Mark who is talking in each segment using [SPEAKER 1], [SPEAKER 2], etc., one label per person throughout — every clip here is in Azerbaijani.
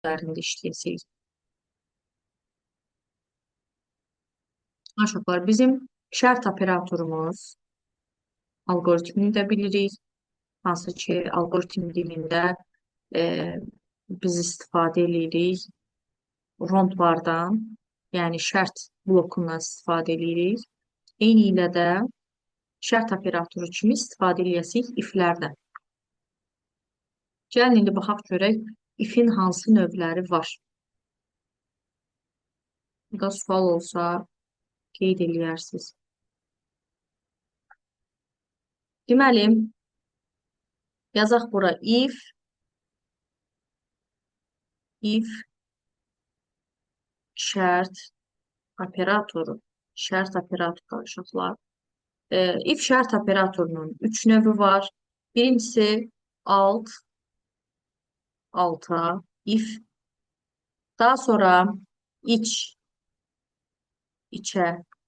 [SPEAKER 1] üzərində işləyəcəyik. Uşaqlar, bizim şərt operatorumuz alqoritmini də bilirik. Hansı ki, alqoritm dilində e, biz istifadə edirik rondlardan, yəni şərt blokundan istifadə edirik. Eyni ilə də şərt operatoru kimi istifadə edəcəyik if-lərdən. Gəlin indi baxaq görək if-in hansı növləri var. Burada sual olsa qeyd eləyərsiniz. Deməli, yazaq bura if şərt operatoru. Şərt operatoru uşaqlar. If şərt operatorunun 3 növü var. Birincisi alta, if. Daha sonra içə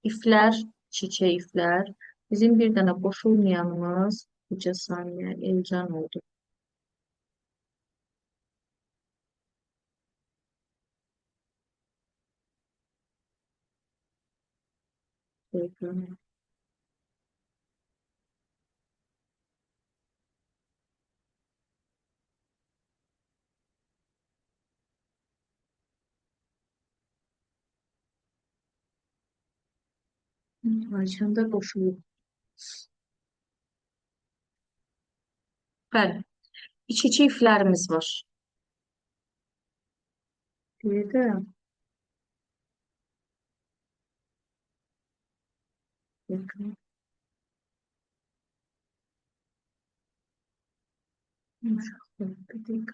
[SPEAKER 1] iflər, içə iflər. Bizim bir dənə boşulmayanımız necə saniyə elcan oldu. Ayşəndə qoşulub. Bəli, iç-içi iflərimiz var. Bir də bakın. Bir dakika.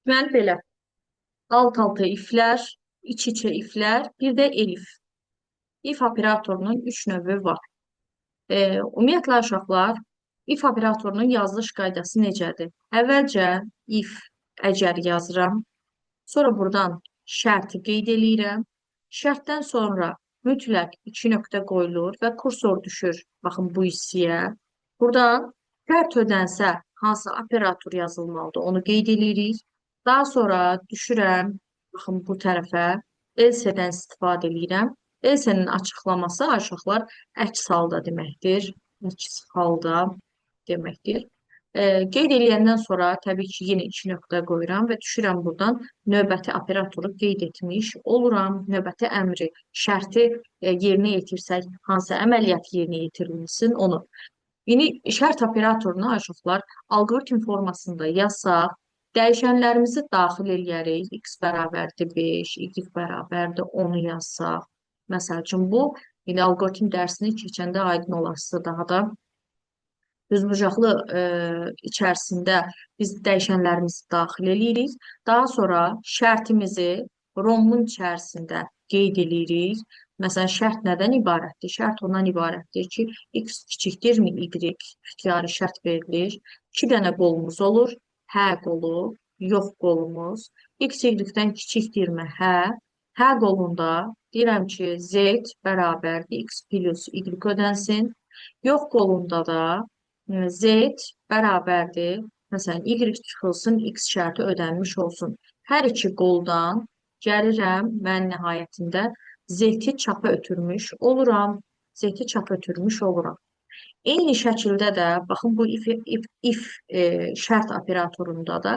[SPEAKER 1] Deməli belə, alt-alta iflər, iç-içə iflər, bir də elif. İf operatorunun 3 növü var. Ümumiyyətlə uşaqlar, if operatorunun yazılış qaydası necədir? Əvvəlcə if əgər yazıram, sonra buradan şərti qeyd eləyirəm. Şərtdən sonra mütləq 2 nöqtə qoyulur və kursor düşür. Baxın bu hissəyə. Buradan şərt ödənsə hansı operator yazılmalıdır, onu qeyd eləyirik. Daha sonra düşürəm, baxın bu tərəfə, else-dən istifadə edirəm. Else-nin açıqlaması aşağılar əks halda deməkdir. Əks halda deməkdir. Qeyd eləyəndən sonra təbii ki, yenə 2 nöqtə qoyuram və düşürəm buradan növbəti operatoru qeyd etmiş oluram. Növbəti əmri, şərti yerinə yetirsək, hansı əməliyyat yerinə yetirilsin onu. İndi şərt operatorunu aşağılar alqoritm formasında yazsaq, dəyişənlərimizi daxil eləyərik. X bərabərdir 5, Y bərabərdir 10-u yazsaq. Məsəl üçün bu, indi alqoritm dərsini keçəndə aydın olarsa daha da düzbucaqlı içərisində biz dəyişənlərimizi daxil eləyirik. Daha sonra şərtimizi romun içərisində qeyd eləyirik. Məsələn, şərt nədən ibarətdir? Şərt ondan ibarətdir ki, x kiçikdirmi y ixtiyari şərt verilir. 2 dənə qolumuz olur. Hə qolu, yox qolumuz. X y-dən kiçikdirmi? Hə. Hə qolunda deyirəm ki, z bərabərdir x plus y ödənsin. Yox qolunda da z bərabərdir. Məsələn, y çıxılsın, x şərti ödənmiş olsun. Hər iki qoldan gəlirəm, mən nəhayətində z-i çapa ötürmüş oluram. Z-i çapa ötürmüş oluram. Eyni şəkildə də, baxın bu if şərt operatorunda da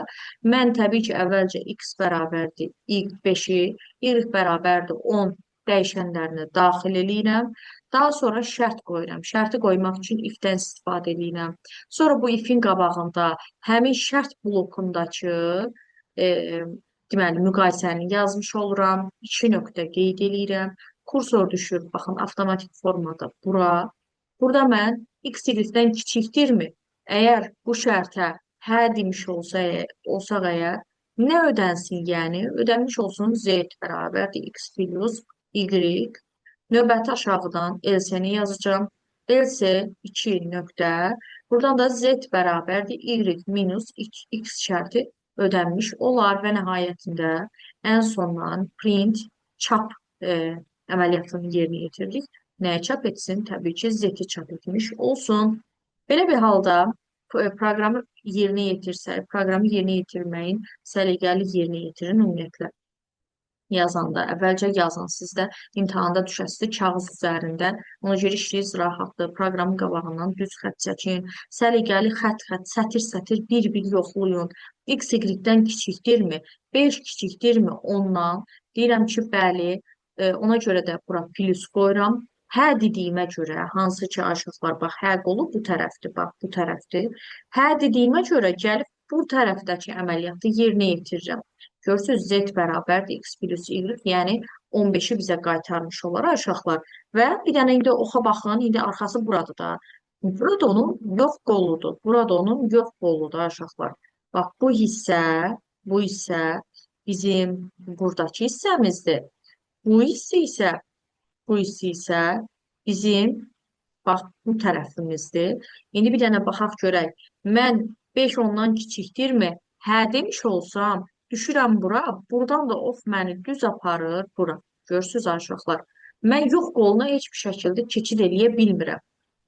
[SPEAKER 1] mən təbii ki, əvvəlcə x bərabərdir y5-i, y bərabərdir 10 dəyişənlərini daxil eləyirəm. Daha sonra şərt qoyuram. Şərti qoymaq üçün if-dən istifadə eləyirəm. Sonra bu if-in qabağında həmin şərt blokundakı deməli, müqayisəni yazmış oluram. 2 nöqtə qeyd eləyirəm. Kursor düşür, baxın, avtomatik formada bura. Burada mən x y-dən kiçikdirmi? Əgər bu şərtə hə demiş olsaq əgər, Nə ödənsin, yəni ödənmiş olsun z bərabərdir x plus y. Növbəti aşağıdan LC-ni yazacağım. LC 2 nöqtə. Buradan da z bərabərdir y minus x şərti ödənmiş olar və nəhayətində ən sondan print çap əməliyyatını yerinə yetirdik. Nəyə çap etsin? Təbii ki, z-i çap etmiş olsun. Belə bir halda proqramı yerinə yetirsək, proqramı yerinə yetirməyin səliqəli yerinə yetirin ümumiyyətlə yazanda. Əvvəlcə yazın, sizdə imtahanda düşəsidir kağız üzərində. Ona görə işiniz rahatdır. Proqramın qabağından düz xətt çəkin. Səliqəli xətt-xətt, sətir-sətir bir-bir yoxlayın. X, Y-dən kiçikdirmi? 5 kiçikdirmi? Ondan. Deyirəm ki, bəli. Ona görə də bura plus qoyuram. Hə dediyimə görə, hansı ki aşıqlar, bax, hə qolu bu tərəfdir, bax, bu tərəfdir. Hə dediyimə görə gəlib bu tərəfdəki əməliyyatı yerinə yetirirəm. Görürsünüz, z bərabərdir x plus y, yəni 15-i bizə qaytarmış olar aşağılar. Və bir dənə indi oxa baxın, indi arxası buradır da. Burada onun yox qoludur. Burada onun yox qoludur aşağılar. Bax, bu hissə bizim buradakı hissəmizdir. Bu hissə isə bizim bax, bu tərəfimizdir. İndi bir dənə baxaq görək. Mən 5 ondan kiçikdirmi? Hə demiş olsam, düşürəm bura. Buradan da of məni düz aparır bura. Görürsünüz aşağılar. Mən yox qoluna heç bir şəkildə keçid eləyə bilmirəm.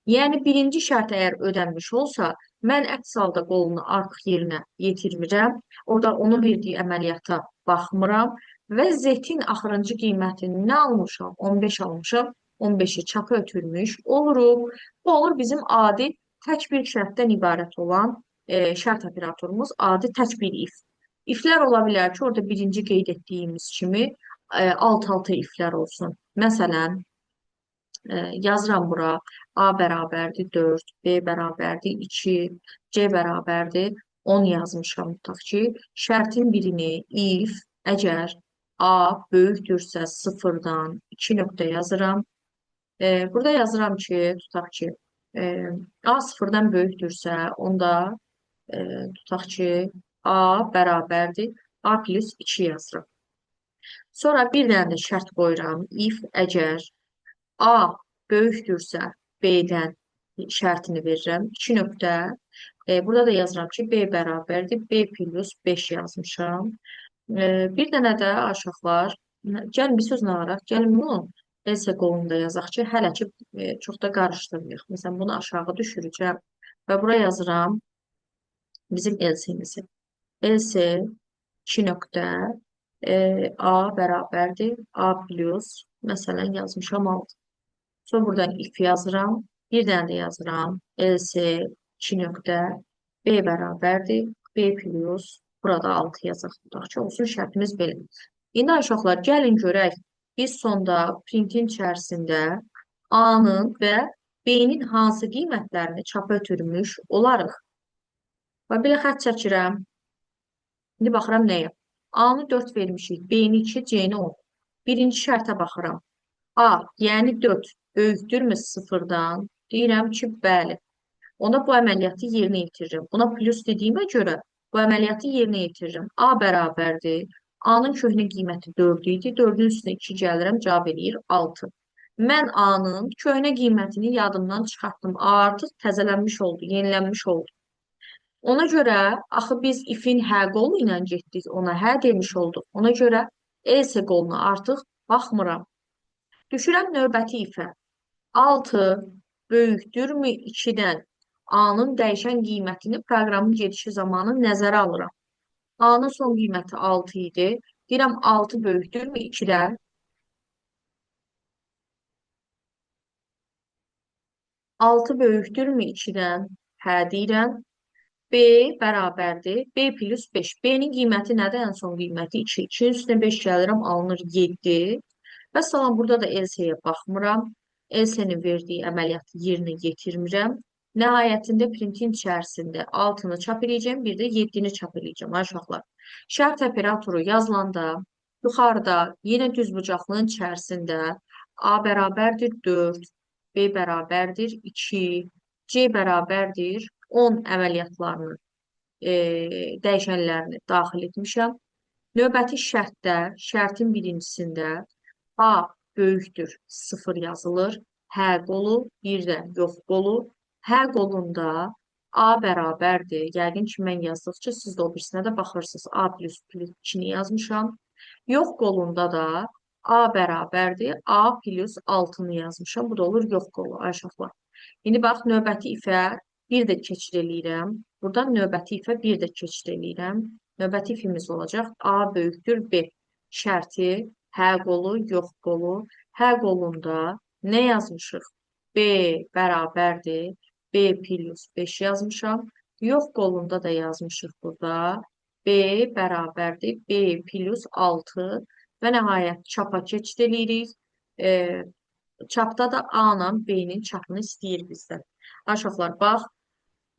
[SPEAKER 1] Yəni, birinci şərt əgər ödənmiş olsa, mən əks halda qolunu artıq yerinə yetirmirəm. Orada onun verdiyi əməliyyata baxmıram və z-in axırıncı qiymətini nə almışam? 15 almışam. 15-i çapa ötürmüş oluruq. Bu olur bizim adi tək bir şərtdən ibarət olan şərt operatorumuz, adi tək bir if. İflər ola bilər ki, orada birinci qeyd etdiyimiz kimi alt-alta iflər olsun. Məsələn, yazıram bura A bərabərdir 4, B bərabərdir 2, C bərabərdir 10 yazmışam. Tutaq ki, şərtin birini if əgər A böyükdürsə 0-dan 2 nöqtə yazıram. Burada yazıram ki, tutaq ki, A 0-dan böyükdürsə, onda tutaq ki, A bərabərdir A plus 2 yazıram. Sonra bir dənə də şərt qoyuram. If əgər A böyükdürsə, B-dən şərtini verirəm. 2 nöqtə. Burada da yazıram ki, B bərabərdir. B plus 5 yazmışam. Bir dənə də aşağılar. Gəlin bir sözlə araq. Gəlin bunu else qolunda yazaq ki, hələ ki çox da qarışdırmayaq. Məsələn, bunu aşağı düşürəcəm və bura yazıram bizim else-mizi. Else 2 nöqtə A bərabərdir. A plus, məsələn, yazmışam 6. Sonra buradan if yazıram. Bir dənə də yazıram. Else 2 nöqtə B bərabərdir. B plus, burada 6 yazaq. Tutaq ki, olsun şərtimiz belə. İndi aşağılar, gəlin görək. Biz sonda printin içərisində A-nın və B-nin hansı qiymətlərini çapa ötürmüş olarıq. Və belə xətt çəkirəm. İndi baxıram nəyə? A-nı 4 vermişik, B-ni 2, C-ni 10. Birinci şərtə baxıram. A, yəni 4 böyükdürmü 0-dan? Deyirəm ki, bəli. Onda bu əməliyyatı yerinə yetiririm. Buna plus dediyimə görə bu əməliyyatı yerinə yetiririm. A bərabərdir. A-nın köhnə qiyməti 4 idi. 4-ün üstünə 2 gəlirəm, cavab eləyir 6. Mən A-nın köhnə qiymətini yadımdan çıxartdım. A artıq təzələnmiş oldu, yenilənmiş oldu. Ona görə, axı biz if-in hə qolu ilə getdik, ona hə demiş olduq. Ona görə else qoluna artıq baxmıram. Düşürəm növbəti ifə. 6 böyükdürmü 2-dən A-nın dəyişən qiymətini proqramın gedişi zamanı nəzərə alıram. A-nın son qiyməti 6 idi. Deyirəm 6 böyükdürmü 2-dən? 6 böyükdürmü 2-dən? Hə deyirəm. B bərabərdir. B plus 5. B-nin qiyməti nədir? Ən son qiyməti 2. 2-nin üstünə 5 gəlirəm, alınır 7. Və salam, burada da else-yə baxmıram. Else-nin verdiyi əməliyyatı yerinə yetirmirəm. Nəhayətində printin içərisində 6-nı çap edəcəm, bir də 7-ni çap edəcəm aşağılar. Şərt operatoru yazılanda yuxarıda yenə düzbucaqlığın içərisində A bərabərdir 4, B bərabərdir 2, C bərabərdir 10 əməliyyatlarını, dəyişənlərini daxil etmişəm. Növbəti şərtdə, şərtin birincisində A böyükdür 0 yazılır. Hə qolu, bir də yox qolu. Hə qolunda A bərabərdir. Yəqin ki, mən yazdıqca siz də o birisinə də baxırsınız. A plus 2-ni yazmışam. Yox qolunda da A bərabərdir. A plus 6-nı yazmışam. Bu da olur yox qolu, ay uşaqlar. İndi bax, növbəti ifə bir də keçid eləyirəm. Buradan növbəti ifə bir də keçid eləyirəm. Növbəti ifimiz olacaq A böyükdür B. Şərti hə qolu, yox qolu. Hə qolunda nə yazmışıq? B bərabərdir. B plus 5 yazmışam. Yox qolunda da yazmışıq burada. B bərabərdir. B plus 6 və nəhayət çapa keçid eləyirik. Çapda da A ilə B-nin çapını istəyir bizdən. Aşağılar, bax,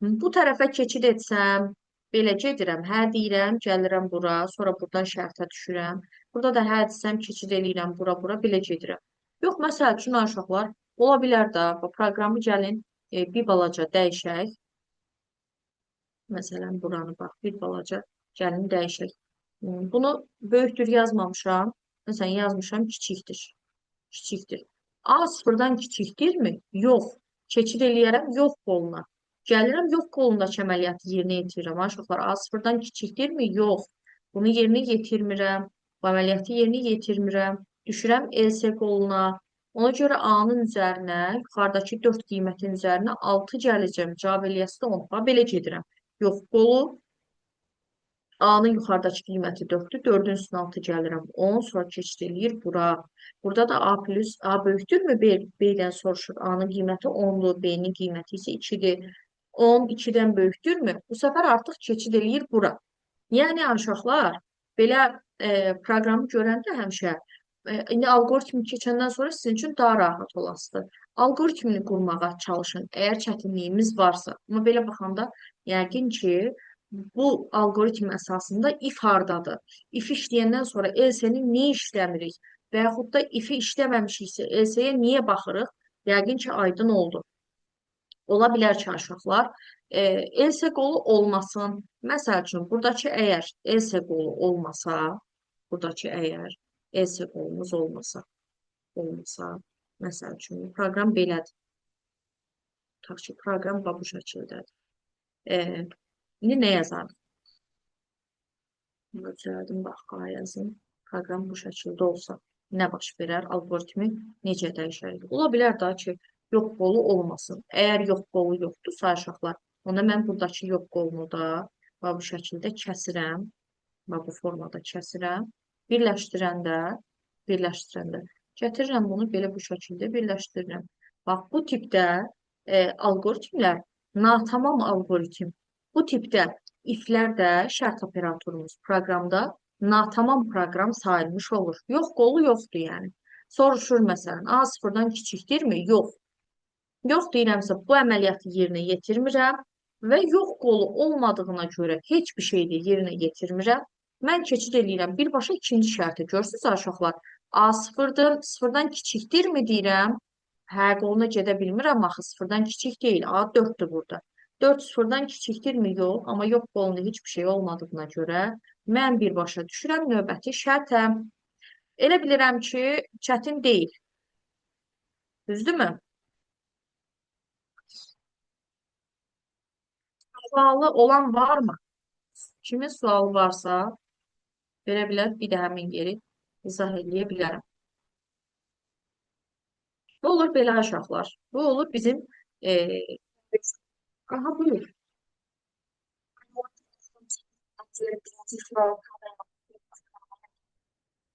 [SPEAKER 1] bu tərəfə keçid etsəm, belə gedirəm, hə deyirəm, gəlirəm bura, sonra buradan şərtə düşürəm. Burada da hə desəm, keçid eləyirəm bura, belə gedirəm. Yox, məsəl üçün, aşağılar, ola bilər də, proqramı gəlin bir balaca dəyişək. Məsələn, buranı bax, bir balaca gəlin dəyişək. Bunu böyükdür yazmamışam. Məsələn, yazmışam, kiçikdir. A sıfırdan kiçikdirmi? Yox. Keçid eləyərəm yox qoluna. Gəlirəm yox qolundakı əməliyyatı yerinə yetirirəm. Aşağılar, A sıfırdan kiçikdirmi? Yox. Bunu yerinə yetirmirəm. Bu əməliyyatı yerinə yetirmirəm. Düşürəm ES qoluna. Ona görə A-nın üzərinə, yuxarıdakı 4 qiymətin üzərinə 6 gələcəm. Cavab eləyəsi də 10. Belə gedirəm. Yox qolu. A-nın yuxarıdakı qiyməti 4-dür. 4-ün üstünə 6 gəlirəm. 10, sonra keçid eləyir bura. Burada da A plus, A böyükdürmü? B-dən soruşur. A-nın qiyməti 10-dur, B-nin qiyməti isə 2-dir. 10, 2-dən böyükdürmü? Bu səfər artıq keçid eləyir bura. Yəni, uşaqlar, belə proqramı görəndə həmişə, indi algoritmi keçəndən sonra sizin üçün daha rahat olasıdır. Algoritmini qurmağa çalışın, əgər çətinliyimiz varsa. Amma belə baxanda, yəqin ki, bu algoritm əsasında if hardadır? İf işləyəndən sonra else-ni niyə işləmirik? Və yaxud da ifi işləməmişiksə else-yə niyə baxırıq? Yəqin ki, aydın oldu. Ola bilər ki, aşağılar, else qolu olmasın. Məsəl üçün, buradakı əgər else qolu olmasa, buradakı əgər else qolumuz olmasa, məsəl üçün, proqram belədir. Tutaq ki, proqram bu şəkildədir. İndi nə yazarıq? Düzəldim, bax, A yazın. Proqram bu şəkildə olsa, nə baş verər? Algoritmi necə dəyişərik? Ola bilər da ki, yox qolu olmasın. Əgər yox qolu yoxdursa, aşağılar, onda mən buradakı yox qolunu da bu şəkildə kəsirəm. Bu formada kəsirəm. Birləşdirəndə, gətirirəm bunu belə bu şəkildə birləşdirirəm. Bax, bu tipdə algoritmlər natamam algoritm. Bu tipdə iflər də şərt operatorumuz proqramda natamam proqram sayılmış olur. Yox qolu yoxdur yəni. Soruşur məsələn, A sıfırdan kiçikdirmi? Yox. Yox deyirəmsə, bu əməliyyatı yerinə yetirmirəm və yox qolu olmadığına görə heç bir şey də yerinə yetirmirəm. Mən keçid eləyirəm birbaşa ikinci şərti. Görürsünüz, aşağılar. A sıfırdır, sıfırdan kiçikdirmi deyirəm. Hə, qoluna gedə bilmirəm, axı sıfırdan kiçik deyil. A 4-dür burada. 4 sıfırdan kiçikdirmi? Yox. Amma yox qolunda heç bir şey olmadığına görə mən birbaşa düşürəm növbəti şərtə. Elə bilirəm ki, çətin deyil. Düzdürmü? Sualı olan varmı? Kimin sualı varsa, verə bilər, bir də həmin yeri izah eləyə bilərəm. Bu olur belə aşağılar. Bu olur bizim aha, buyur.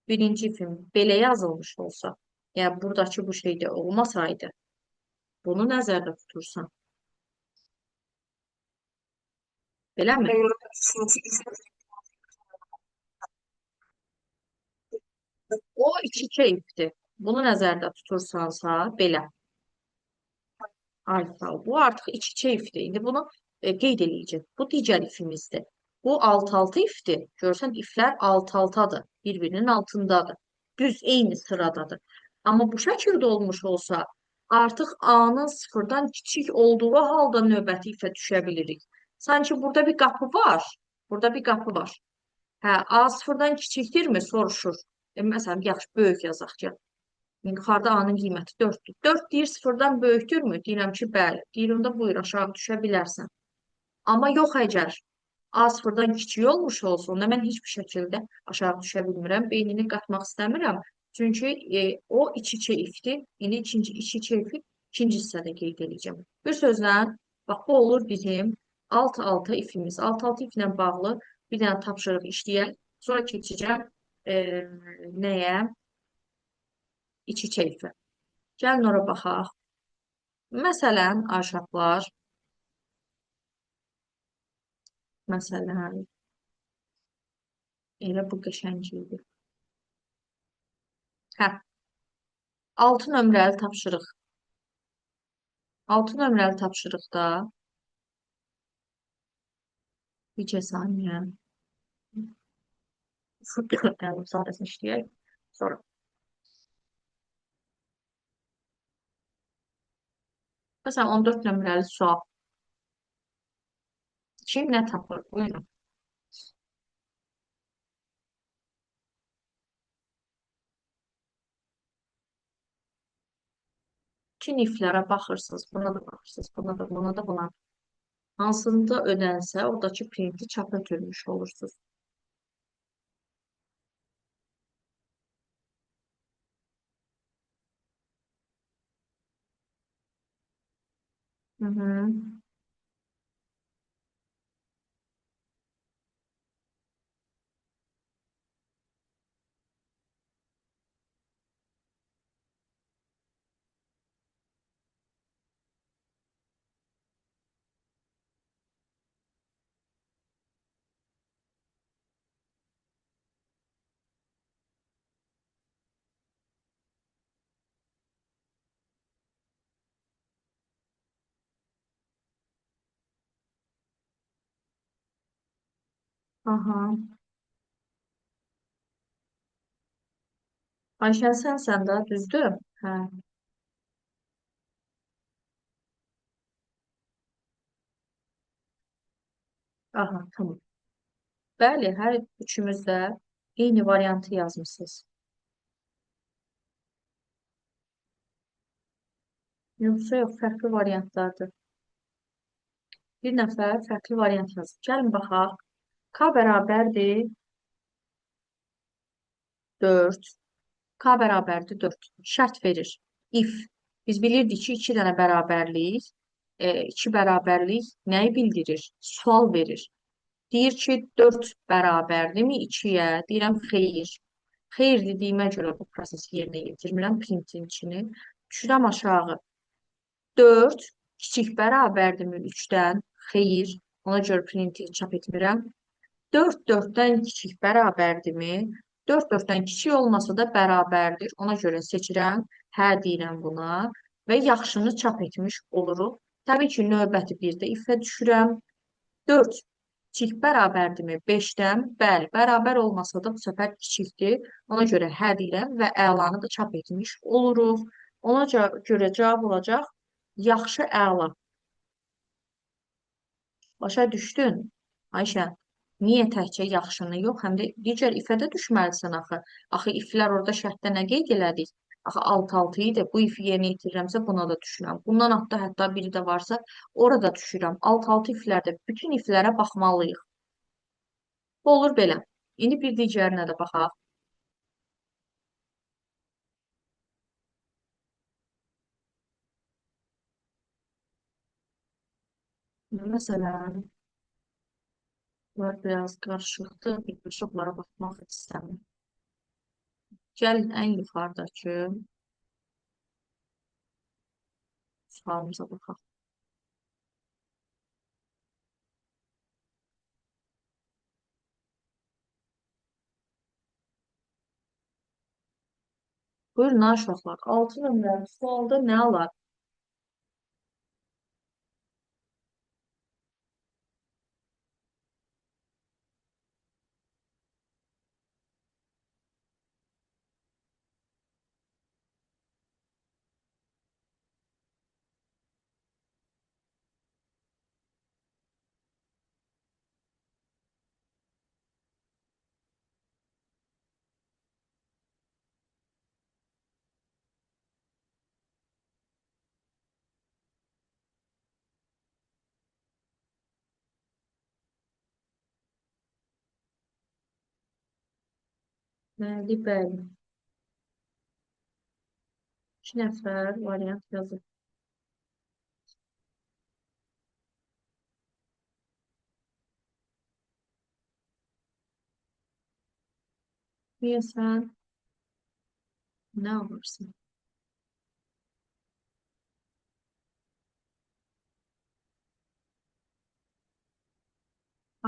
[SPEAKER 1] Birinci film belə yazılmış olsa, yəni buradakı bu şeydə olmasaydı, bunu nəzərdə tutursan. Beləmi? O iç-içə ifdir. Bunu nəzərdə tutursansa, belə. Alfa. Bu artıq iç-içə ifdir. İndi bunu qeyd eləyəcək. Bu digər ifimizdir. Bu alt-altı ifdir. Görürsən, iflər alt-altadır. Bir-birinin altındadır. Düz, eyni sıradadır. Amma bu şəkildə olmuş olsa, artıq A-nın sıfırdan kiçik olduğu halda növbəti ifə düşə bilirik. Sanki burada bir qapı var. Burada bir qapı var. Hə, A sıfırdan kiçikdirmi? Soruşur. Məsələn, yaxşı, böyük yazaq ki. Yuxarıda A-nın qiyməti 4-dür. 4 deyir sıfırdan böyükdürmü? Deyirəm ki, bəli. Deyir, onda buyur, aşağı düşə bilərsən. Amma yox əgər A sıfırdan kiçik olmuş olsa, onda mən heç bir şəkildə aşağı düşə bilmirəm. Beynini qatmaq istəmirəm. Çünki o iç-içə ifdir. İndi iç-içə ifi ikinci hissədə qeyd edəcəm. Bir sözlə, bax, bu olur bizim alt-alta ifimiz. Alt-alta iflə bağlı bir dənə tapşırıq işləyək. Sonra keçəcəm e, nəyə? İç-içə ifə. Gəlin ora baxaq. Məsələn, aşağılar, məsələn, elə bu qəşəng idi. Hə, 6 nömrəli tapşırıq. 6 nömrəli tapşırıqda bircə saniyə. Sadəsini işləyək. Sonra. Məsələn, 14 nömrəli sual. Kim nə tapır? Buyurun. Bütün iflərə baxırsınız. Buna da baxırsınız. Buna da, buna da, buna. Hansında ödənsə, oradakı printi çapa ötürmüş olursunuz. Hı -hı. Aha. Ayşən sənsən də, düzdür? Hə. Aha, tamam. Bəli, hər üçümüz də eyni variantı yazmışsınız. Yoxsa yox, fərqli variantlardır. Bir nəfər fərqli variant yazıb. Gəlin baxaq. K bərabərdir 4. K bərabərdir 4. Şərt verir. If. Biz bilirdik ki, 2 dənə bərabərlik, 2 bərabərlik nəyi bildirir? Sual verir. Deyir ki, 4 bərabərdirmi 2-yə? Deyirəm, xeyir. Xeyir dediyimə görə bu prosesi yerinə yetirmirəm, printin içini. Düşürəm aşağı. 4 kiçik bərabərdirmi 3-dən? Xeyir. Ona görə printi çap etmirəm. 4 4-dən kiçik bərabərdirmi? 4 4-dən kiçik olmasa da bərabərdir. Ona görə seçirəm. Hə deyirəm buna və yaxşını çap etmiş oluruq. Təbii ki, növbəti birdə ifə düşürəm. 4 kiçik bərabərdirmi 5-dən? Bəli, bərabər olmasa da bu səfər kiçikdir. Ona görə hə deyirəm və əlanı da çap etmiş oluruq. Ona görə cavab olacaq yaxşı əla. Başa düşdün, Ayşə? Niyə təkcə yaxşını yox, həm də digər ifə də düşməlisən axı. Axı iflər orada şərtdə nə qeyd elədik? Axı 6-6 idi. Bu ifi yerinə yetirirəmsə buna da düşürəm. Bundan hətta biri də varsa orada düşürəm. 6-6 iflərdə bütün iflərə baxmalıyıq. Bu olur belə. İndi bir digərinə də baxaq. Məsələn, bunlar biraz qarışıqdır. Bir çoxlara baxmaq istəmir. Gəlin ən yuxarıdakı sualımıza baxaq. Buyurun uşaqlar. 6 nömrəli sualda nə alar? Bəli, bəli. 2 nəfər variant yazıb. Deyəsən, nə alırsın?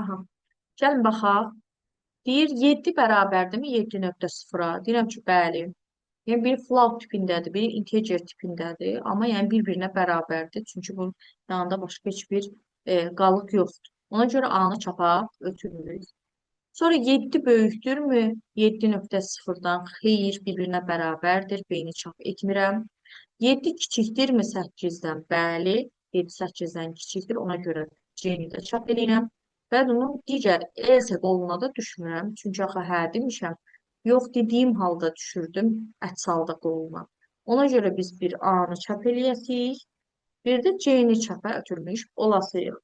[SPEAKER 1] Aha. Gəlin baxaq. Deyir 7 bərabərdirmi 7,0-a? Deyirəm ki, bəli. Yəni biri float tipindədir, biri integer tipindədir, amma yəni bir-birinə bərabərdir. Çünki bunun yanında başqa heç bir qalıq yoxdur. Ona görə A-nı çapa ötürürük. Sonra 7 böyükdürmü 7,0-dan? Xeyr, bir-birinə bərabərdir. B-ni çap etmirəm. 7 kiçikdirmi 8-dən? Bəli, 7 8-dən kiçikdir. Ona görə C-ni də çap edirəm. Və bunun digər else qoluna da düşmürəm. Çünki axı hə demişəm. Yox dediyim halda düşürdüm əçsalda qoluna. Ona görə biz bir A-nı çap eləyəsik, bir də C-ni çapa ötürmüş olasıyıq.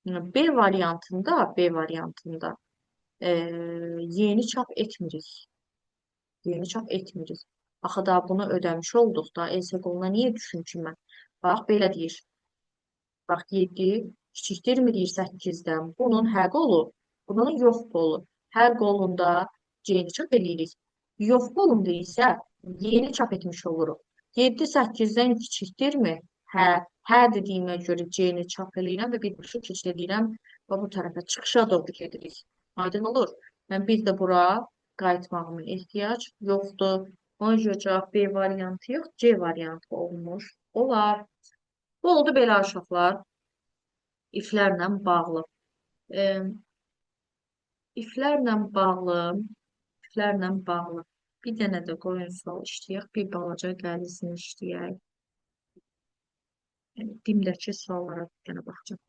[SPEAKER 1] B variantında e, Y-ni çap etmirik. Y-ni çap etmirik. Axı da bunu ödəmiş olduq da else qoluna niyə düşüm ki mən? Bax belə deyir. Bax 7 kiçikdirmi deyir 8-dən. Bunun hə qolu, bunun yox qolu. Hər qolunda C-ni çap edirik. Yox qolunda isə Y-ni çap etmiş oluruq. 7 8-dən kiçikdirmi? Hə. Hə dediyimə görə C-ni çap eləyirəm və birbaşa keçid edirəm və bu tərəfə çıxışa doğru gedirik. Aydın olur. Yəni bir də bura qayıtmağımın ehtiyac yoxdur. Ona görə cavab B variantı yox, C variantı olmuş. Olar. Bu oldu belə uşaqlar. İflərlə bağlı. E, iflərlə bağlı, iflərlə bağlı. Bir dənə də qoyun sual işləyək, bir balaca qəlizini işləyək. Yəni, dimdəki suallara bir dənə baxacağım.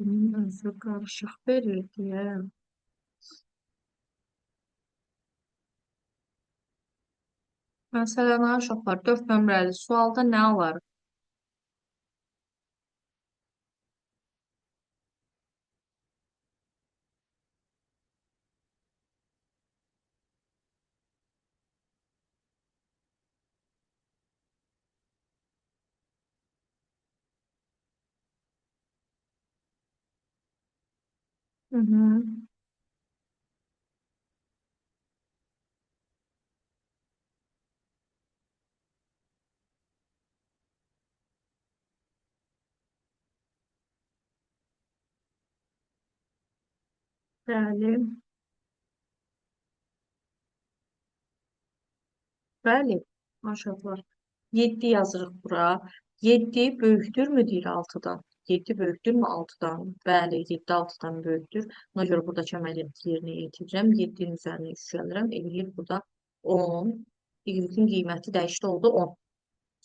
[SPEAKER 1] Özü qarışıq verir deyə. Məsələn, uşaqlar 4 nömrəli sualda nə alarıq? Hı -hı. Bəli, bəli, uşaqlar. 7 yazırıq bura. 7 böyükdürmü deyir 6-dan? 7 böyükdürmü 6-dan? Bəli, 7 6-dan böyükdür. Ona görə buradakı əməliyyatı yerinə yetirəcəm. 7-nin üzərinə 3 gəlirəm. Eləyir burada 10. Y-in qiyməti dəyişdi oldu 10.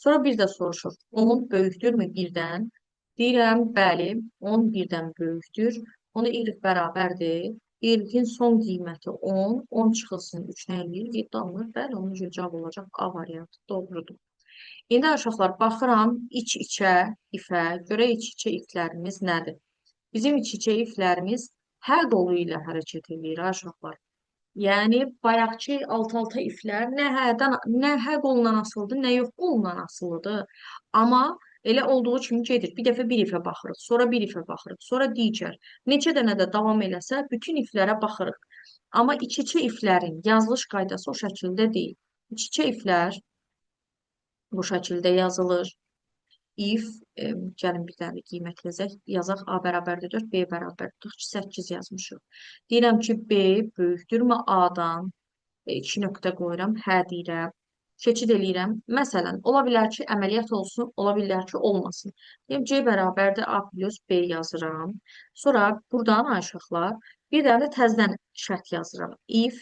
[SPEAKER 1] Sonra bir də soruşur. 10 böyükdürmü 1-dən? Deyirəm, bəli, 10 1-dən böyükdür. Onda y bərabərdir. Y-in son qiyməti 10. 10 çıxılsın 3 nə eləyir? 7 alınır. Bəli, onun üçün cavab olacaq A variantı. Doğrudur. İndi uşaqlar baxıram iç-içə ifə, görə iç-içə iflərimiz nədir? Bizim iç-içə iflərimiz hə qolu ilə hərəkət edir uşaqlar. Yəni bayaqki alt-alta iflər nə hə qolundan asılıdır, nə yox qolundan asılıdır. Amma elə olduğu kimi gedir. Bir dəfə bir ifə baxırıq, sonra bir ifə baxırıq, sonra digər. Neçə dənə də davam eləsə, bütün iflərə baxırıq. Amma iç-içə iflərin yazılış qaydası o şəkildə deyil. İç-içə iflər bu şəkildə yazılır. If, gəlin bir dənə qiymət yazaq. A bərabərdir 4, B bərabərdir 8 yazmışıq. Deyirəm ki, B böyükdürmü A-dan? 2 nöqtə qoyuram, hə deyirəm. Keçid eləyirəm. Məsələn, ola bilər ki, əməliyyat olsun, ola bilər ki, olmasın. Deyəm, C bərabərdir A plus B yazıram. Sonra buradan aşağılar Bir dənə də təzədən şərt yazıram. If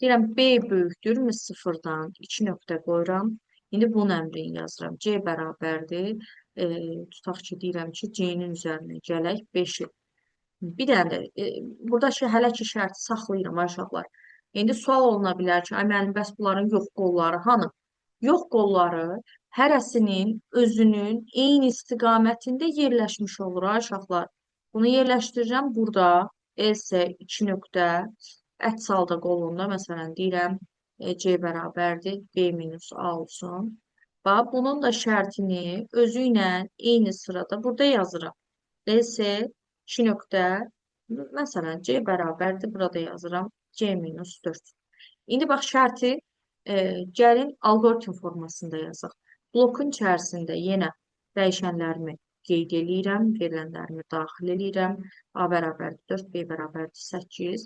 [SPEAKER 1] deyirəm B böyükdürmü sıfırdan 2 nöqtə qoyuram. İndi bunun əmrini yazıram. C bərabərdir. Tutaq ki, deyirəm ki, C-nin üzərinə gələk 5-i. Bir dənə də burada hələ ki şərti saxlayıram uşaqlar. İndi sual oluna bilər ki, ay müəllim, bəs bunların yox qolları hanı? Yox qolları hərəsinin özünün eyni istiqamətində yerləşmiş olur ha uşaqlar. Bunu yerləşdirirəm burada. S 2 nöqtə əks halda qolunda məsələn deyirəm C bərabərdir B minus A olsun. Bax, bunun da şərtini özü ilə eyni sırada burada yazıram. S 2 nöqtə məsələn C bərabərdir burada yazıram C minus 4. İndi bax şərti gəlin alqoritm formasında yazaq. Blokun içərisində yenə dəyişənlərimi qeyd eləyirəm, verilənlərimi daxil eləyirəm. A bərabərdir 4, B bərabərdir 8.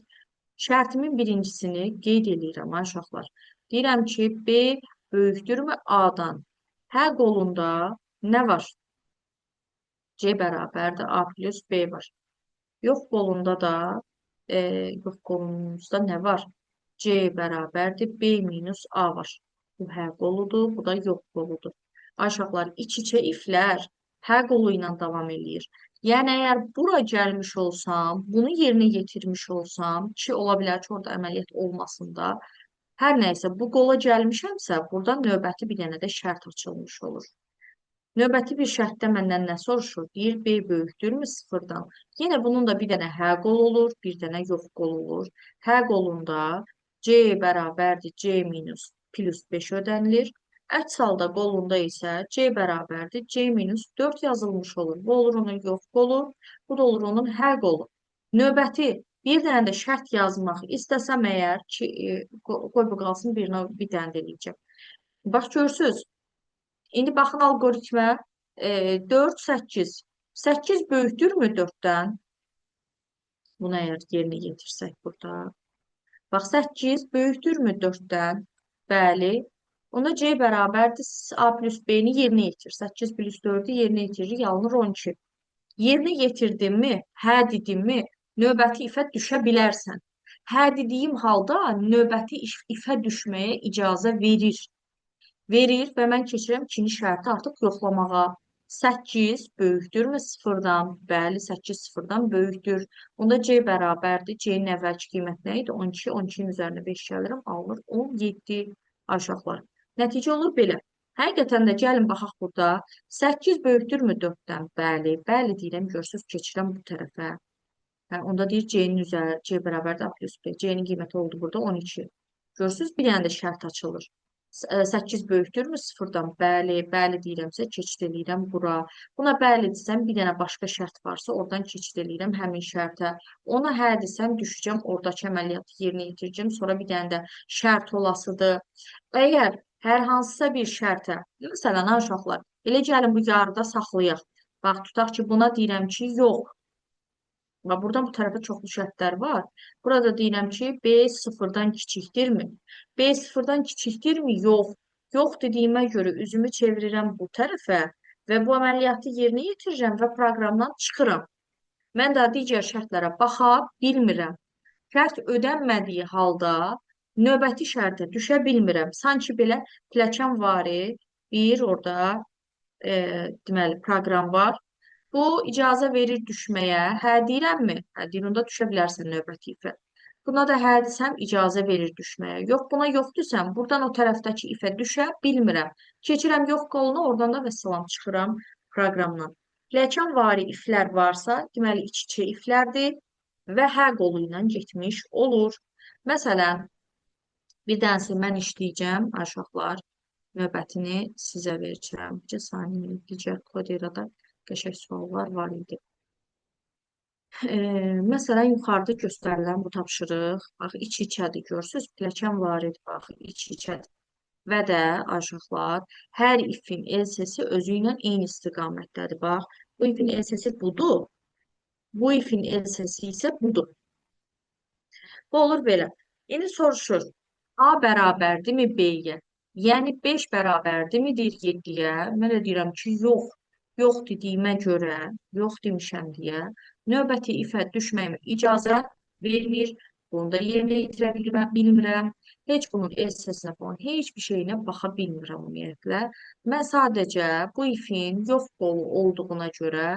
[SPEAKER 1] Şərtimin birincisini qeyd eləyirəm, uşaqlar. Deyirəm ki, B böyükdürmü A-dan? Hər qolunda nə var? C bərabərdir A plus B var. Yox qolunda da, yox qolumuzda nə var? C bərabərdir B minus A var. Bu hə qoludur, bu da yox qoludur. Aşağılar iç-içə iflər hə qolu ilə davam eləyir. Yəni, əgər bura gəlmiş olsam, bunu yerinə yetirmiş olsam, ki, ola bilər ki, orada əməliyyat olmasın da, hər nəysə, bu qola gəlmişəmsə, buradan növbəti bir dənə də şərt açılmış olur. Növbəti bir şərtdə məndən nə soruşur? Deyir, B böyükdürmü sıfırdan? Yenə bunun da bir dənə hə qol olur, bir dənə yox qol olur. Hə qolunda C bərabərdir C minus plus 5 ödənilir. Əks halda qolunda isə C bərabərdir C minus 4 yazılmış olur. Bu olur onun yox qolu, bu da olur onun hə qolu. Növbəti bir dənə də şərt yazmaq istəsəm əgər ki, qoy bu qalsın bir dənə də eləyəcəm. Bax, görürsünüz. İndi baxın alqoritmə 4, 8. 8 böyükdürmü 4-dən? Bunu əgər yerinə yetirsək burada. Bax, 8 böyükdürmü 4-dən? Bəli. Onda C bərabərdir A plus B-ni yerinə yetir. 8 plus 4-ü yerinə yetirir, alınır 12. Yerinə yetirdimmi, hə dedimmi, növbəti ifə düşə bilərsən. Hə dediyim halda növbəti ifə düşməyə icazə verir. Verir və mən keçirəm ikinci şərti artıq yoxlamağa. 8 böyükdürmü sıfırdan? Bəli, 8 sıfırdan böyükdür. Onda C bərabərdir. C-nin əvvəlki qiyməti nə idi? 12, 12-nin üzərinə 5 gəlirəm, alınır 17 aşağılar. Nəticə olur belə. Həqiqətən də gəlin baxaq burada. 8 böyükdürmü 4-dən? Bəli, bəli deyirəm, görürsünüz, keçirəm bu tərəfə. Onda deyir C-nin üzəri, C bərabərdir A plus B. C-nin qiyməti oldu burada 12. Görürsünüz, bir dənə də şərt açılır. 8 böyükdürmü sıfırdan? Bəli, bəli deyirəmsə, keçid eləyirəm bura. Buna bəli desəm, bir dənə başqa şərt varsa, oradan keçid eləyirəm həmin şərtə. Ona hə desəm, düşəcəm, oradakı əməliyyatı yerinə yetirəcəm. Sonra bir dənə də şərt olasıdır. Əgər hər hansısa bir şərtə, məsələn, uşaqlar, elə gəlin bu yarıda saxlayaq. Bax, tutaq ki, buna deyirəm ki, yox. Və buradan bu tərəfə çoxlu şərtlər var. Burada deyirəm ki, B sıfırdan kiçikdirmi? B sıfırdan kiçikdirmi? Yox. Yox dediyimə görə üzümü çevirirəm bu tərəfə və bu əməliyyatı yerinə yetirirəm və proqramdan çıxıram. Mən daha digər şərtlərə baxa bilmirəm. Şərt ödənmədiyi halda növbəti şərtə düşə bilmirəm. Sanki belə pilləkən vari bir orada deməli, proqram var. Bu icazə verir düşməyə. Hə deyirəmmi? Hə deyir, onda düşə bilərsən növbəti ifə. Buna da hə desəm, icazə verir düşməyə. Yox, buna yox desəm, buradan o tərəfdəki ifə düşə bilmirəm. Keçirəm yox qoluna, oradan da vəssalam çıxıram proqramdan. Pilləkən vari iflər varsa, deməli, iç-içə iflərdir və hə qolu ilə getmiş olur. Məsələn, bir dənəsi mən işləyəcəm, aşağılar, növbətini sizə verəcəm. Bir saniyə, digər koderada qəşəng suallar var idi. Məsələn, yuxarıda göstərilən bu tapşırıq, bax, iç-içədir, görürsünüz, pilləkən var idi, bax, iç-içədir. Və də, aşağılar, hər ifin elsəsi özü ilə eyni istiqamətdədir, bax, bu ifin elsəsi budur, bu ifin elsəsi isə budur. Bu olur belə. İndi soruşur, A bərabərdirmi B-yə? Yəni, 5 bərabərdirmi deyir 7-yə? Mən də deyirəm ki, yox. Yox dediyimə görə, yox demişəm deyə, növbəti ifə düşməyimə icazə vermir. Bunu da yerinə yetirə bilmirəm. Heç bunun SSS-nə falan, heç bir şeyinə baxa bilmirəm ümumiyyətlə. Mən sadəcə bu ifin yox qolu olduğuna görə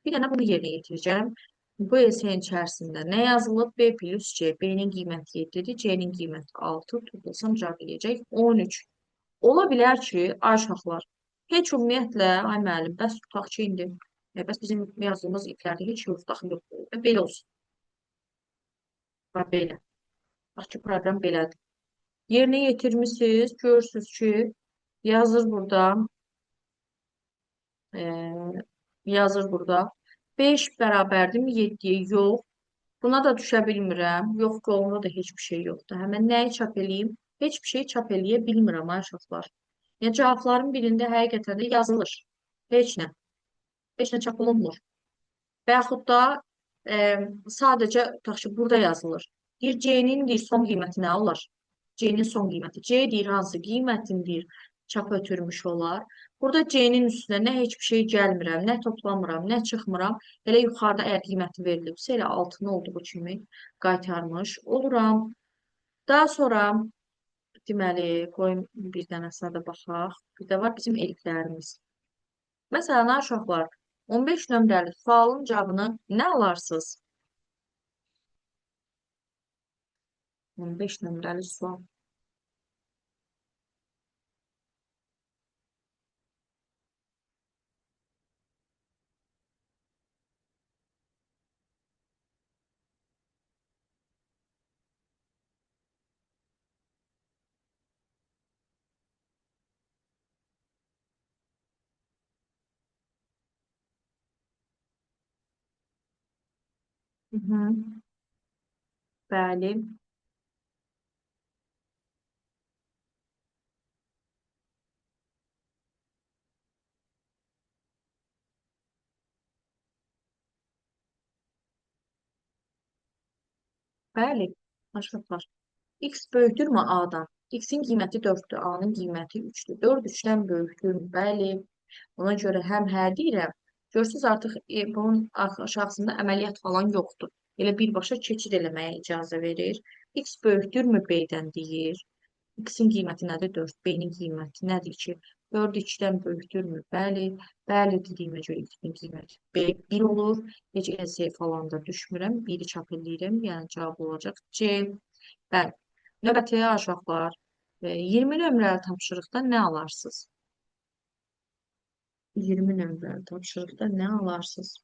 [SPEAKER 1] bir dənə bunu yerinə yetirəcəm. Bu eseyin içərisində nə yazılıb? B plus C. B-nin qiyməti 7-dir, C-nin qiyməti 6. Toplasam cavab eləyəcək 13. Ola bilər ki, ay uşaqlar, heç ümumiyyətlə, ay müəllim, bəs tutaq ki, indi bəs bizim yazdığımız iflərdə heç yox, daxil yox. Belə olsun. Bax, belə. Bax ki, proqram belədir. Yerinə yetirmişsiniz, görürsünüz ki, yazır burada, yazır burada. 5 bərabərdirmi 7-yə? Yox. Buna da düşə bilmirəm. Yox, qolunda da heç bir şey yoxdur. Həmən nəyi çap eləyim? Heç bir şey çap eləyə bilmirəm, ay uşaqlar. Yəni, cavabların birində həqiqətən də yazılır. Heç nə. Heç nə çap olunmur. Və yaxud da sadəcə, tutaq ki, burada yazılır. Deyir, C-nin deyir, son qiyməti nə olar? C-nin son qiyməti. C deyir, hansı qiymətin deyir, çap ötürmüş olar. Burada C-nin üstünə nə heç bir şey gəlmirəm, nə toplamıram, nə çıxmıram. Elə yuxarıda əgər qiyməti verilibsə, elə altını olduğu kimi qaytarmış oluram. Daha sonra deməli, qoyun bir dənəsinə də baxaq. Bir də var bizim eliflərimiz. Məsələn, uşaqlar, 15 nömrəli sualın cavabını nə alarsınız? 15 nömrəli sual. Hı -hı. Bəli. Bəli. Uşaqlar. X böyükdürmü A-dan? X-in qiyməti 4-dür, A-nın qiyməti 3-dür. 4 3-dən böyükdür. Bəli. Ona görə həm hə deyirəm. Görürsünüz, artıq bunun aşağısında əməliyyat falan yoxdur. Elə birbaşa keçid eləməyə icazə verir. X böyükdürmü B-dən deyir. X-in qiyməti nədir? 4. B-nin qiyməti nədir ki? 4 2-dən böyükdürmü? Bəli. Bəli dediyimə görə X-in qiyməti B 1 olur. Heç EZ falan da düşmürəm. 1-i çap eləyirəm. Yəni cavab olacaq C. Bəli. Növbəti uşaqlar. 20 nömrəli tapşırıqda nə alarsınız? 20 nömrəli tapşırıqda nə alarsınız?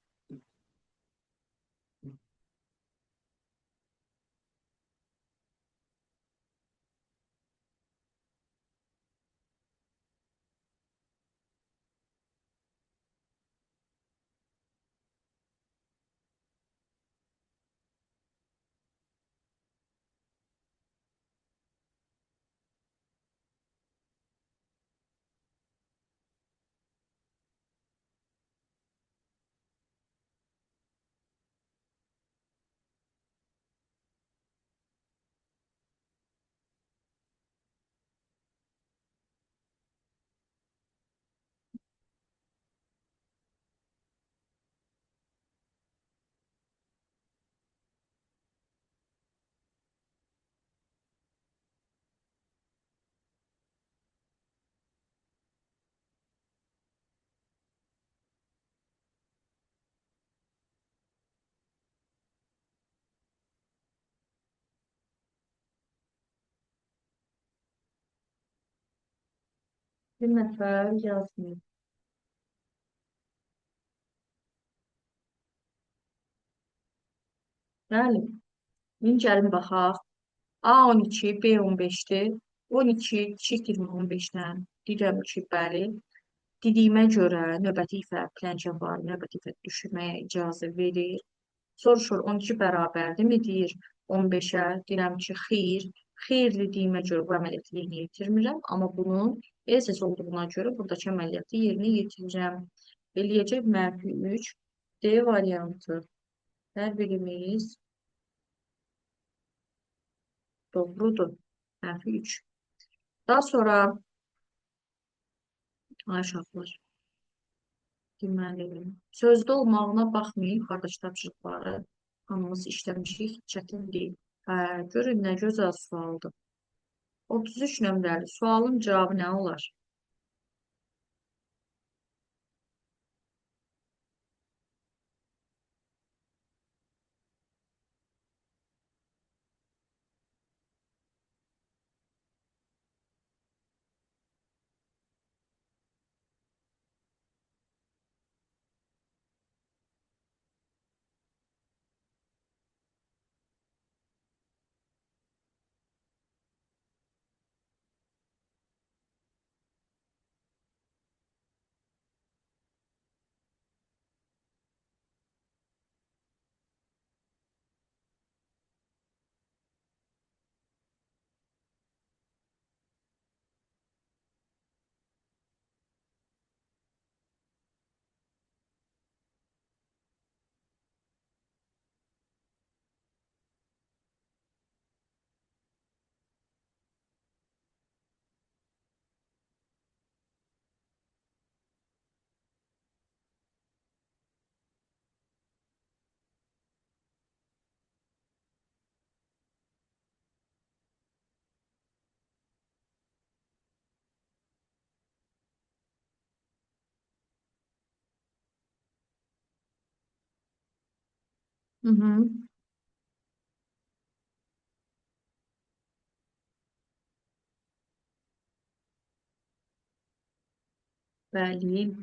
[SPEAKER 1] Bir nəfər yazmıyor. Bəli. İndi gəlin baxaq. A12, B15-dir. 12 kiçikdir 15-dən. Deyirəm ki, bəli. Dediyimə görə növbəti ifə pləncə var, növbəti ifə düşürməyə icazə verir. Soruşur 12 bərabərdirmi? Deyir 15-ə. Deyirəm ki, xeyr. Xeyr dediyimə görə bu əməliyyatı yerinə yetirmirəm. Amma bunun ESS olduğuna görə buradakı əməliyyatı yerinə yetirirəm. Eləyəcək -3 D variantı. Hər birimiz doğrudur. -3. Daha sonra uşaqlar deməli sözdə olmağına baxmayın yuxarıdakı tapşırıqları Hamımız işləmişik, çətin deyil. Hə, görün nə gözəl sualdır. 33 nömrəli sualın cavabı nə olar? Hı hı, bəli,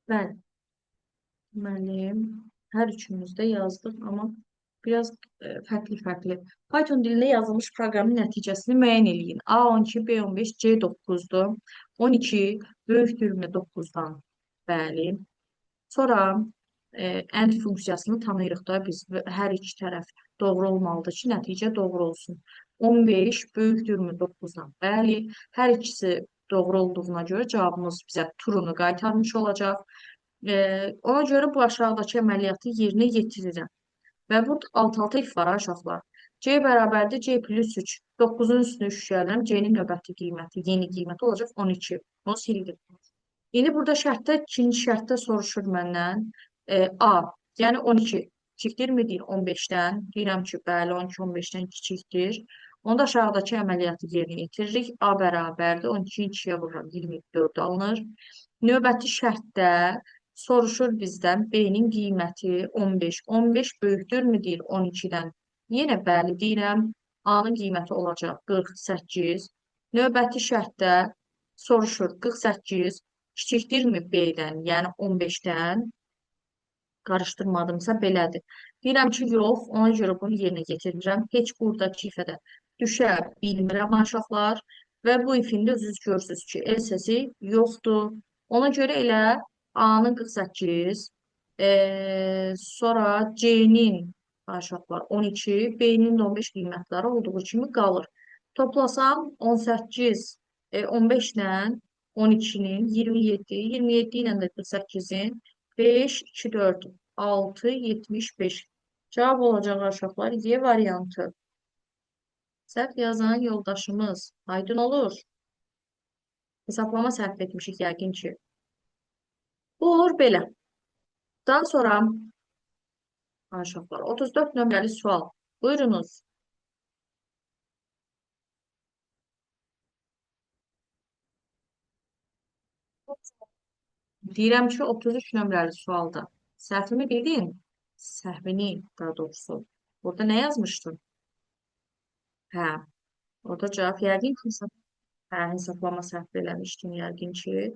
[SPEAKER 1] bəli. Deməli, hər üçümüz də yazdıq, amma biraz fərqli-fərqli. Python dilində yazılmış proqramın nəticəsini müəyyən eləyin. A12, B15, C9-dur. 12 böyükdürmü 9-dan. Bəli. Sonra and funksiyasını tanıyırıq da biz. Hər iki tərəf doğru olmalıdır ki, nəticə doğru olsun. 15 böyükdürmü 9-dan. Bəli. Hər ikisi doğru olduğuna görə cavabımız bizə turunu qaytarmış olacaq. Ona görə bu aşağıdakı əməliyyatı yerinə yetirirəm. Və burada alt-alta if var ha, uşaqlar. C bərabərdir C plus 3. 9-un üstünə 3 gəlirəm. C-nin növbəti qiyməti, yeni qiyməti olacaq 12. Onu sildim. İndi burada şərtdə, ikinci şərtdə soruşur məndən A, yəni 12 kiçikdirmi deyir 15-dən. Deyirəm ki, bəli 12 15-dən kiçikdir. Onda aşağıdakı əməliyyatı yerinə yetiririk. A bərabərdir 12-yi 2-yə vururam 24 alınır. Növbəti şərtdə soruşur bizdən B-nin qiyməti 15. 15 böyükdürmü deyir 12-dən. Yenə bəli deyirəm. A-nın qiyməti olacaq 48. Növbəti şərtdə soruşur 48 kiçikdirmi B-dən, yəni 15-dən. Qarışdırmadımsa belədir. Deyirəm ki, yox, ona görə bunu yerinə yetirirəm. Heç buradakı ifədə düşə bilmirəm uşaqlar və bu ifində özünüz görürsünüz ki, el səsi yoxdur. Ona görə elə A-nın 48, sonra C-nin uşaqlar 12, B-nin də 15 qiymətləri olduğu kimi qalır. Toplasam 18, 15 ilə 12-nin 27, 27 ilə də 48-in 5, 2, 4, 6, 75. Cavab olacaq uşaqlar Y variantı. Səhv yazan yoldaşımız. Aydın olur. Hesablama səhv etmişik yəqin ki. Bu olur belə. Daha sonra uşaqlar 34 nömrəli sual. Buyurunuz. Deyirəm ki, 33 nömrəli sualda. Səhvimi bildin? Səhvini daha doğrusu. Burada nə yazmışdın? Hə, orada cavab yəqin ki, hə, hesablama səhv eləmişdim yəqin ki.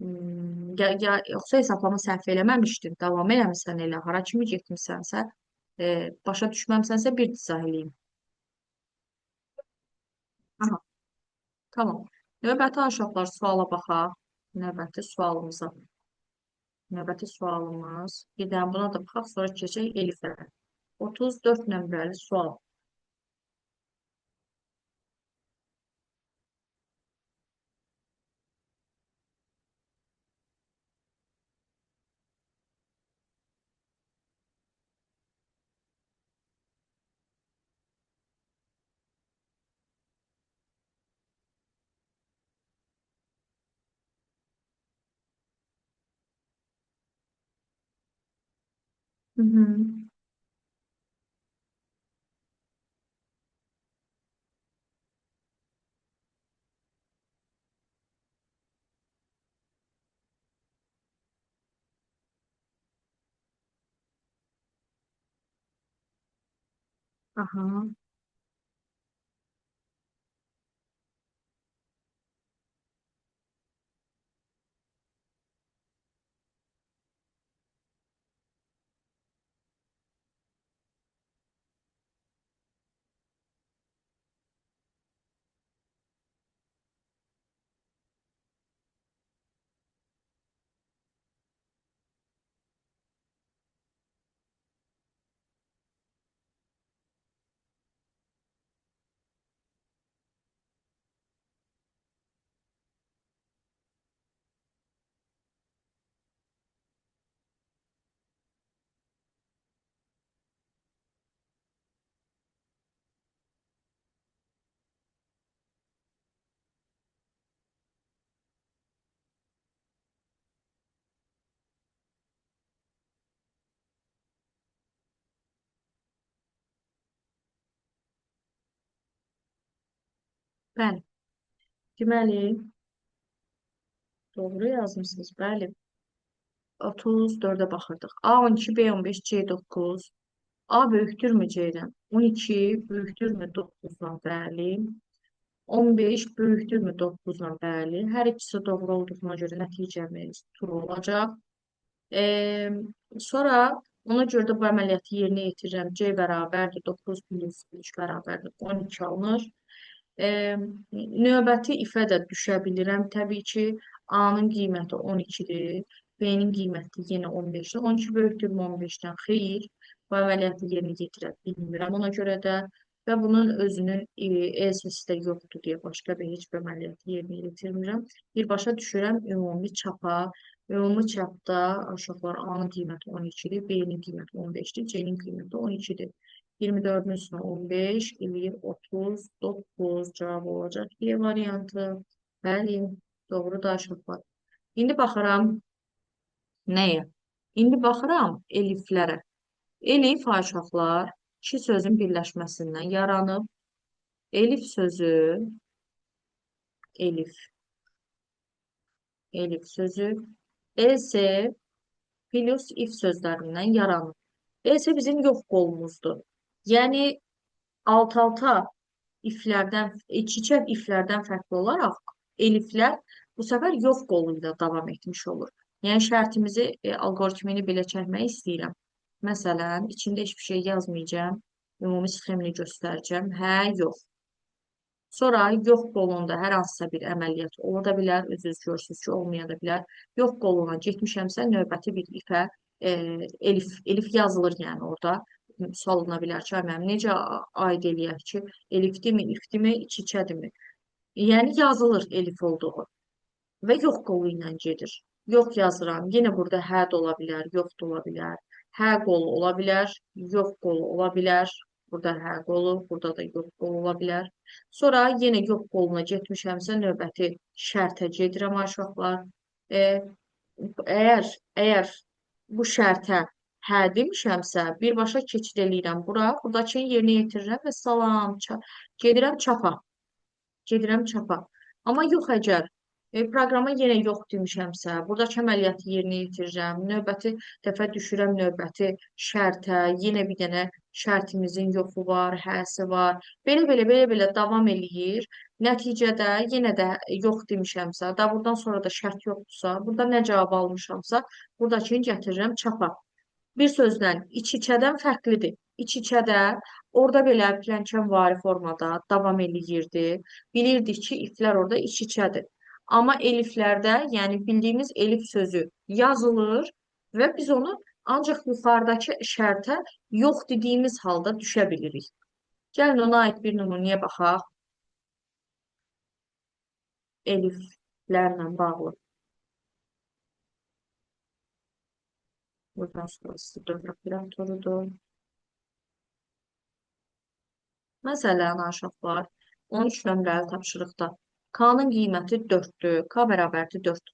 [SPEAKER 1] Yoxsa hesablama səhv eləməmişdin, davam eləmirsən elə, hara kimi getmisənsə, başa düşməmsənsə bir izah eləyim. Aha, tamam. Növbəti uşaqlar suala baxaq. Növbəti sualımıza. Növbəti sualımız. Bir də buna da baxaq, sonra keçək eliflərə. 34 nömrəli sual. Hı hı. Aha. Bəli. Deməli, doğru yazmısınız. Bəli. 34'e baxırdıq. A12, B15, C9. A böyükdürmü C-dən? 12 böyükdürmü 9-dan? Bəli. 15 böyükdürmü 9-dan? Bəli. Hər ikisi doğru olduğuna görə nəticəmiz true olacaq. Ee, Sonra ona görə də bu əməliyyatı yerinə yetirirəm. C bərabərdir 9 plus 3 bərabərdir 12 alınır. Ee, Növbəti ifə də düşə bilirəm. Təbii ki, A-nın qiyməti 12-dir. B-nin qiyməti yenə 15-dir. 12 böyükdür 15-dən. Xeyr, bu əməliyyatı yerinə yetirə bilmirəm. Ona görə də və bunun özünün ESS də yoxdur deyə başqa bir heç bir əməliyyatı yerinə yetirmirəm. Birbaşa düşürəm ümumi çapa. Ümumi çapda uşaqlar A-nın qiyməti 12-dir, B-nin qiyməti 15-dir, C-nin qiyməti 12-dir. 24-ün üstünə 15 eləyir 39 cavab olacaq D variantı. Bəli, doğrudur uşaqlar. İndi baxıram nəyə? İndi baxıram eliflərə. Elif uşaqlar iki sözün birləşməsindən yaranıb. Elif sözü, elif, elif sözü, ES plus if sözlərindən yaranır. ES bizim yox qolumuzdur. Yəni alt-alta iflərdən, iç-içə iflərdən fərqli olaraq eliflər bu səfər yox qolu ilə davam etmiş olur. Yəni şərtimizi, algoritmini belə çəkmək istəyirəm. Məsələn, içində heç bir şey yazmayacağım. Ümumi sxemini göstərəcəm. Hə, yox. Sonra yox qolunda hər hansısa bir əməliyyat ola da bilər, özünüz görürsünüz ki, olmaya da bilər. Yox qoluna getmişəmsə növbəti bir ifə elif yazılır yəni orada. Soruluna bilər ki, ay müəllim, necə aid eləyək ki, elifdimi, ifdimi, iç-içədirmi? Yəni yazılır elif olduğu və yox qolu ilə gedir. Yox yazıram. Yenə burada hə də ola bilər, yox da ola bilər. Hə qolu ola bilər, yox qolu ola bilər. Burada hə qolu, burada da yox qolu ola bilər. Sonra yenə yox qoluna getmişəmsə növbəti şərtə gedirəm uşaqlar. E, əgər bu şərtə hə demişəmsə, birbaşa keçid eləyirəm bura. Buradakını yerinə yetirirəm və salam, gedirəm çapa. Gedirəm çapa. Amma yox əgər proqrama yenə yox demişəmsə, buradakı əməliyyatı yerinə yetirirəm. Növbəti dəfə düşürəm növbəti şərtə. Yenə bir dənə şərtimizin yoxu var, həsi var. Belə davam eləyir. Nəticədə yenə də yox demişəmsə, da buradan sonra da şərt yoxdursa, burada nə cavab almışamsa, buradakını gətirirəm çapa. Bir sözlə iç-içədən fərqlidir. İç-içədə orada belə plənkən-vari formada davam eləyirdi. Bilirdik ki, iflər orada iç-içədir. Amma eliflərdə, yəni bildiyimiz elif sözü yazılır və biz onu ancaq yuxarıdakı şərtə yox dediyimiz halda düşə bilirik. Gəlin ona aid bir nümunəyə baxaq. Eliflərlə bağlı. Buradan sonrası dövr operatorudur. Məsələn, aşağılar 13 nömrəli tapşırıqda K-nın qiyməti 4-dür, K bərabərdir 4.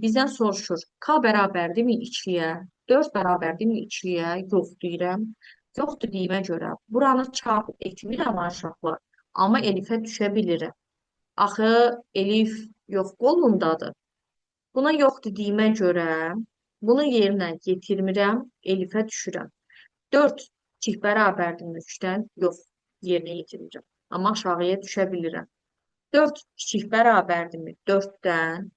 [SPEAKER 1] Bizdən soruşur, K bərabərdirmi 2-yə? 4 bərabərdirmi 2-yə? Yox deyirəm. Yox dediyimə görə buranı çarp etmirəm aşağılar. Amma elifə düşə bilirəm. Axı elif yox qolundadır. Buna yox dediyimə görə bunu yerinə yetirmirəm, elifə düşürəm. 4 kiçik bərabərdir 3-dən? Yox, yerinə yetirmirəm. Amma aşağıya düşə bilirəm. 4 kiçik bərabərdirmi 4-dən?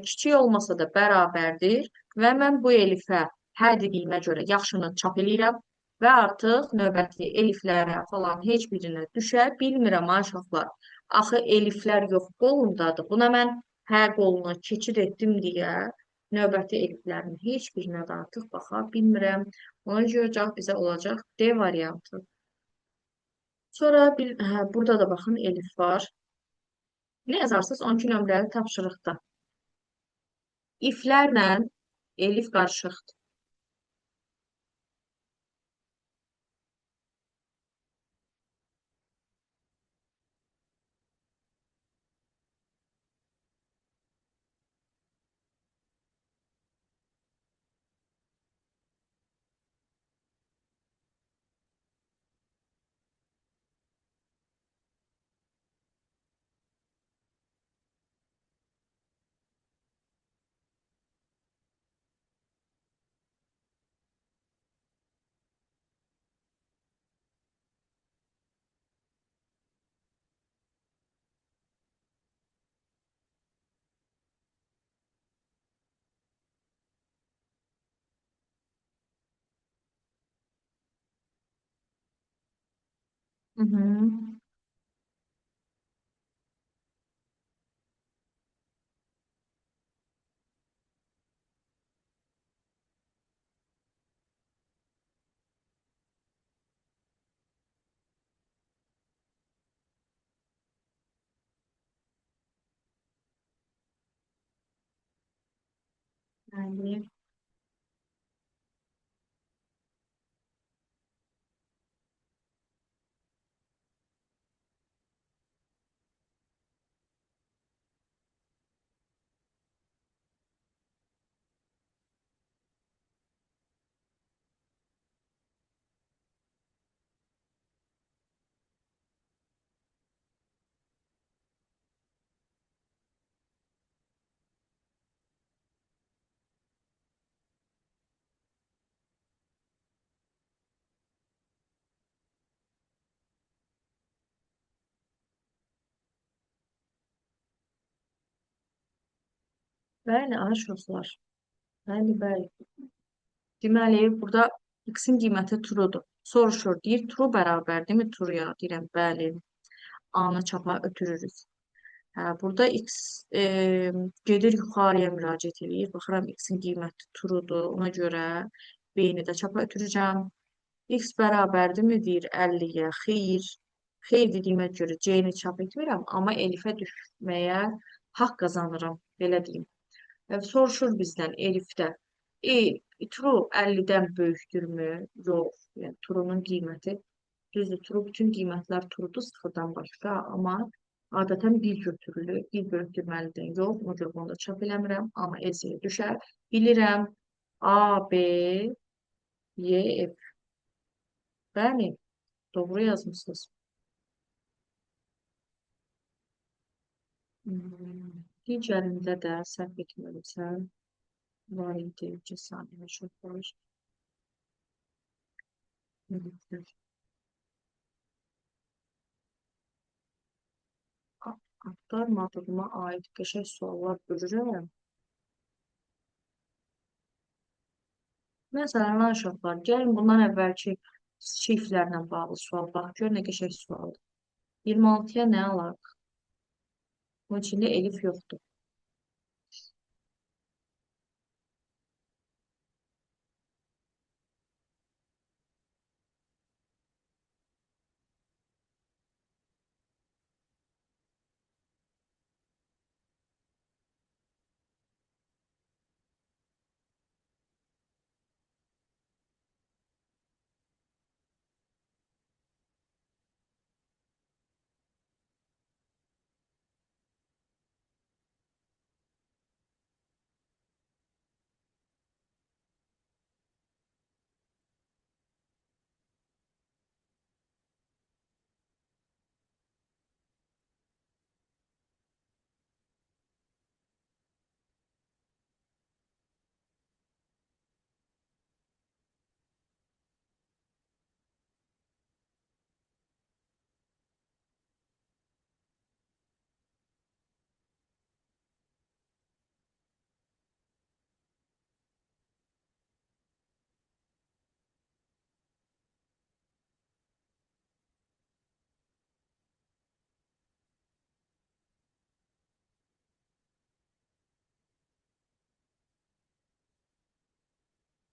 [SPEAKER 1] Kiçik olmasa da bərabərdir və mən bu elifə hər dediyimə görə yaxşını çap eləyirəm və artıq növbəti eliflərə falan heç birinə düşə bilmirəm aşağılar. Axı eliflər yox qolundadır. Buna mən hər qoluna keçid etdim deyə növbəti eliflərin heç birinə də artıq baxa bilmirəm. Ona görə cavab bizə olacaq D variantı. Sonra burada da baxın elif var. Ne yazarsınız? 12 nömrəli tapşırıqda. İflərlə elif qarışıqdır. Hı hı. Bəli, bəli, aşıqlar. Bəli, bəli. Deməli, burada x-in qiyməti truedur. Soruşur, deyir, true bərabərdirmi true-ya? Deyirəm, bəli. A-nı çapa ötürürük. Burada x gedir yuxarıya müraciət edir. Baxıram, x-in qiyməti truedur. Ona görə B-ni də çapa ötürəcəm. X bərabərdirmi deyir 50-yə? Xeyr. Xeyr dediyimə görə C-ni çap etmirəm, amma elifə düşməyə haqq qazanıram, belə deyim. Soruşur bizdən elifdə. True 50-dən böyükdürmü? Yox. Yəni true'nun qiyməti düzdür. True bütün qiymətlər true'dur sıfırdan başqa, amma adətən bir götürülür. Bir böyükdürməlidən yox. Ona görə bunu da çap eləmirəm, amma S-yə düşər. Bilirəm A, B, Y, F. Bəli, doğru yazmışsınız. Digərində də səhv etmirəmsə, var idi, 2 saniyə çox var. Axtarmadığıma aid qəşəng suallar görürəm. Məsələn, uşaqlar, gəlin bundan əvvəlki şifrlərlə bağlı sual bax, gör nə qəşəng sualdır. 26-ya nə alaq? Bunun içində elif yoxdur.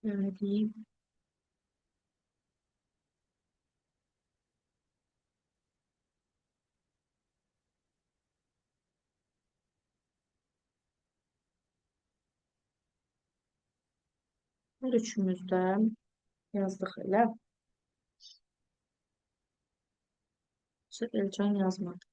[SPEAKER 1] Söyleyeyim. Her üçümüzden yazdık elə. Elcan yazmadı.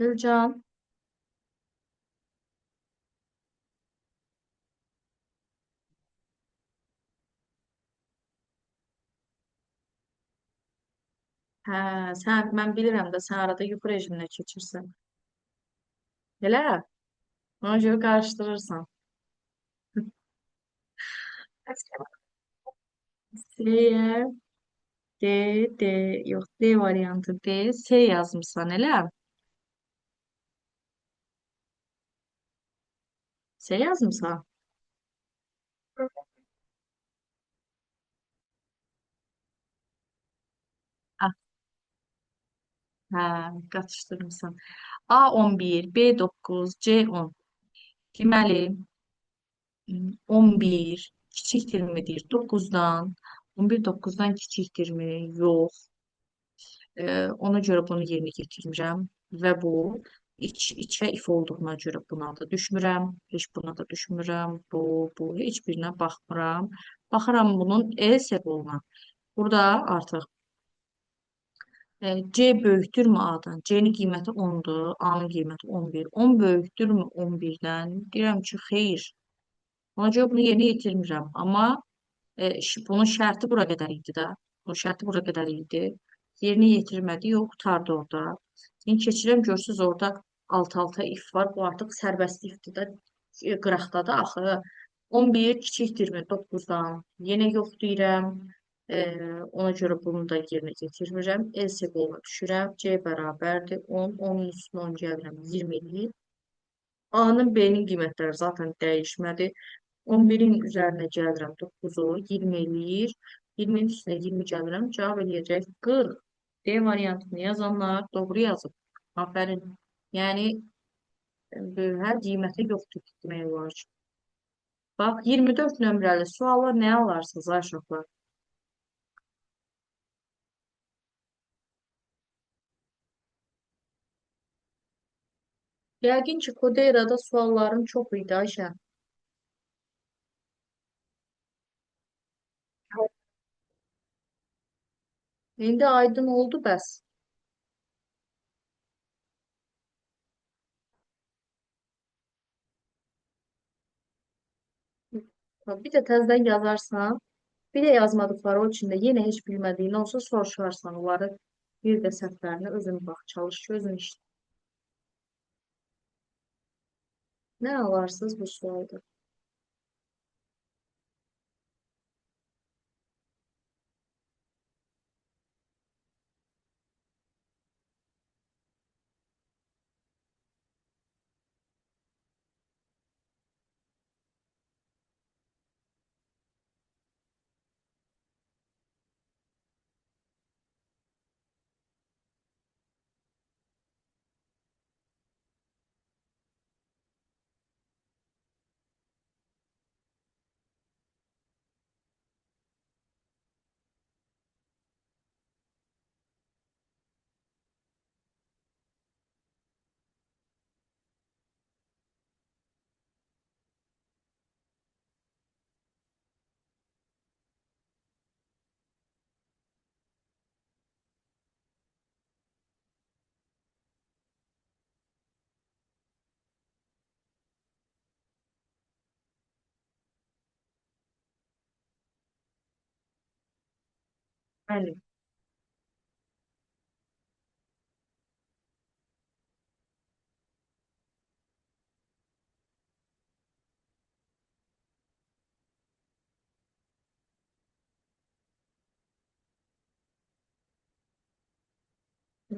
[SPEAKER 1] Elcan. Hə, mən bilirəm də sən arada yuxu rejiminə keçirsən. Elə? Ona görə qarışdırırsan. S'yə D, D, yox, D variantı D, S yazmısan, elə? S yazmısan. Ah, hə, qatışdırmısan. A11, B9, C10. Deməli, 11 kiçikdirmidir 9-dan? 11 9-dan kiçikdirmi? Yox. Ona görə bunu yerinə yetirmirəm və bu içə if olduğuna görə buna da düşmürəm. Heç buna da düşmürəm. Bu heç birinə baxmıram. Baxıram bunun E simvoluna. Burada artıq C böyükdürmü A-dan? C-nin qiyməti 10-dur, A-nın qiyməti 11. 10 böyükdürmü 11-dən? Deyirəm ki, xeyr. Ona görə bunu yerinə yetirmirəm. Amma bunun şərti bura qədər idi də. Bunun şərti bura qədər idi. Yerinə yetirmədi, yox, qurtardı orada. İndi keçirəm, görürsüz orada alt-alta if var. Bu artıq sərbəst ifdir də, qıraqda da axı. 11 kiçikdirmi 9-dan? Yenə yox deyirəm. E, Ona görə bunu da yerinə yetirmirəm. El simvoluna düşürəm. C bərabərdir 10. 10-un üstünə 10 gəlirəm. 20 eləyir. A-nın B-nin qiymətləri zaten dəyişmədi. 11-in üzərinə gəlirəm 9-u, 20 eləyir. 20-nin üstünə 20 gəlirəm. Cavab eləyəcək 40. D variantını yazanlar doğru yazıb. Aferin. Yəni, hər qiymətə yoxdur demək olar ki. Bax, 24 nömrəli suala nə alarsınız, ay uşaqlar? Yəqin ki, Kodeyrada sualların çox idi, Ayşə. İndi aydın oldu bəs. Bir də təzədən yazarsan, bir də yazmadıqları o içində yenə heç bilmədiyin olsa soruşarsan, onları bir də səhvlərini özün bax, çalış ki, özün işlə. Nə alarsınız bu sualda? Bəli,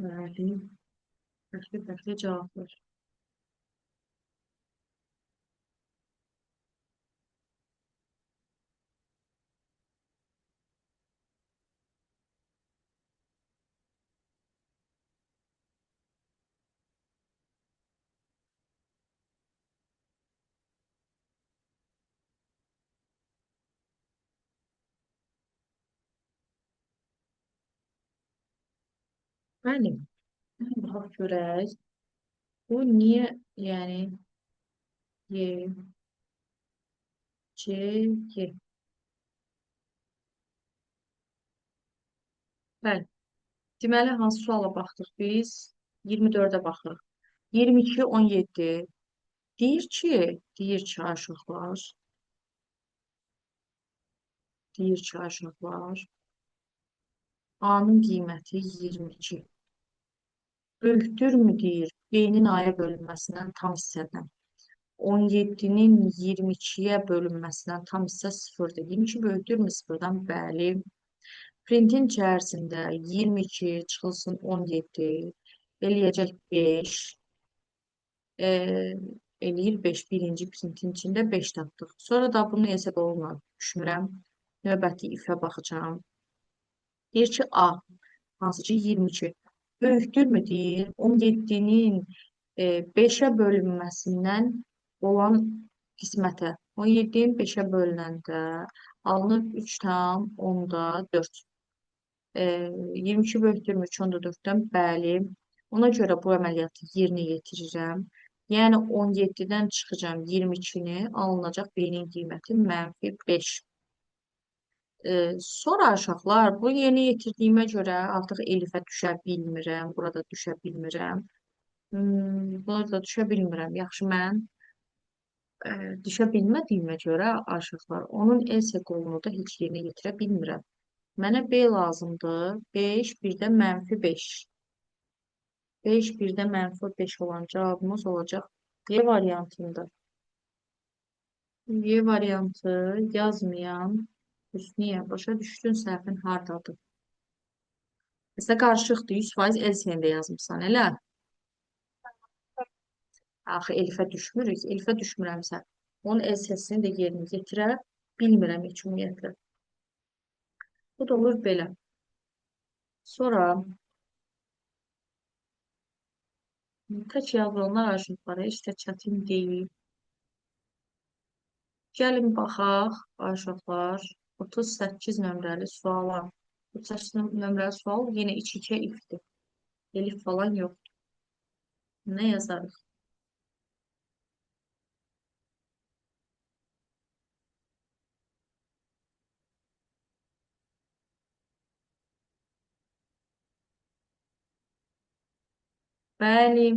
[SPEAKER 1] bəli. Fərqli-fərqli cavablar. Bəli. Baxaq görək. Bu niyə, yəni Y, C, Y. Bəli. Deməli, hansı suala baxdıq biz? 24-ə baxırıq. 22, 17. Deyir ki, aşıqlar, A-nın qiyməti 22. Böyükdürmü deyir, B-nin A-ya bölünməsindən tam hissədən. 17-nin 22-yə bölünməsindən tam hissə 0-dır. 22 böyükdürmü 0-dan? Bəli. Printin içərisində 22 çıxılsın 17 eləyəcək 5. E, eləyir 5. Birinci printin içində 5 tapdıq. Sonra da bunu hesab olunur. Düşmürəm. Növbəti ifə baxacağım. Deyir ki, A, hansı ki 22. Böyükdürmü deyir. 17-nin 5-ə bölünməsindən olan qismətə. 17-nin 5-ə bölünəndə alınır 3 tam 10-da 4. 22 böyükdürmü 3 10-da 4-dən? Bəli. Ona görə bu əməliyyatı yerinə yetirirəm. Yəni 17-dən çıxacağım 22-ni, alınacaq B-nin qiyməti -5. Sonra uşaqlar, bu yeni yetirdiyimə görə artıq elifə düşə bilmirəm, burada düşə bilmirəm. Burada düşə bilmirəm. Yaxşı, mən düşə bilmədiyimə görə aşıqlar, onun else qolunu da heç yerinə yetirə bilmirəm. Mənə B lazımdır. 5, bir də -5. 5, bir də -5 olan cavabımız olacaq Y variantında. Y variantı yazmayan Hüsniyə, başa düşdün səhvin hardadır? Bizdə qarışıqdır, 100% LCM-də yazmışsan, elə? Axı elifə düşmürük, elifə düşmürəmsə, onun LCS-ni də yerinə yetirə bilmirəm heç ümumiyyətlə. Bu da olur belə. Sonra tək yazılanlar aşıqları heç də çətin deyil. Gəlin baxaq, aşıqlar, 38 nömrəli suala. 38 nömrəli sual yenə iç-içə ifdir. Elif falan yoxdur. Nə yazarıq? Bəli.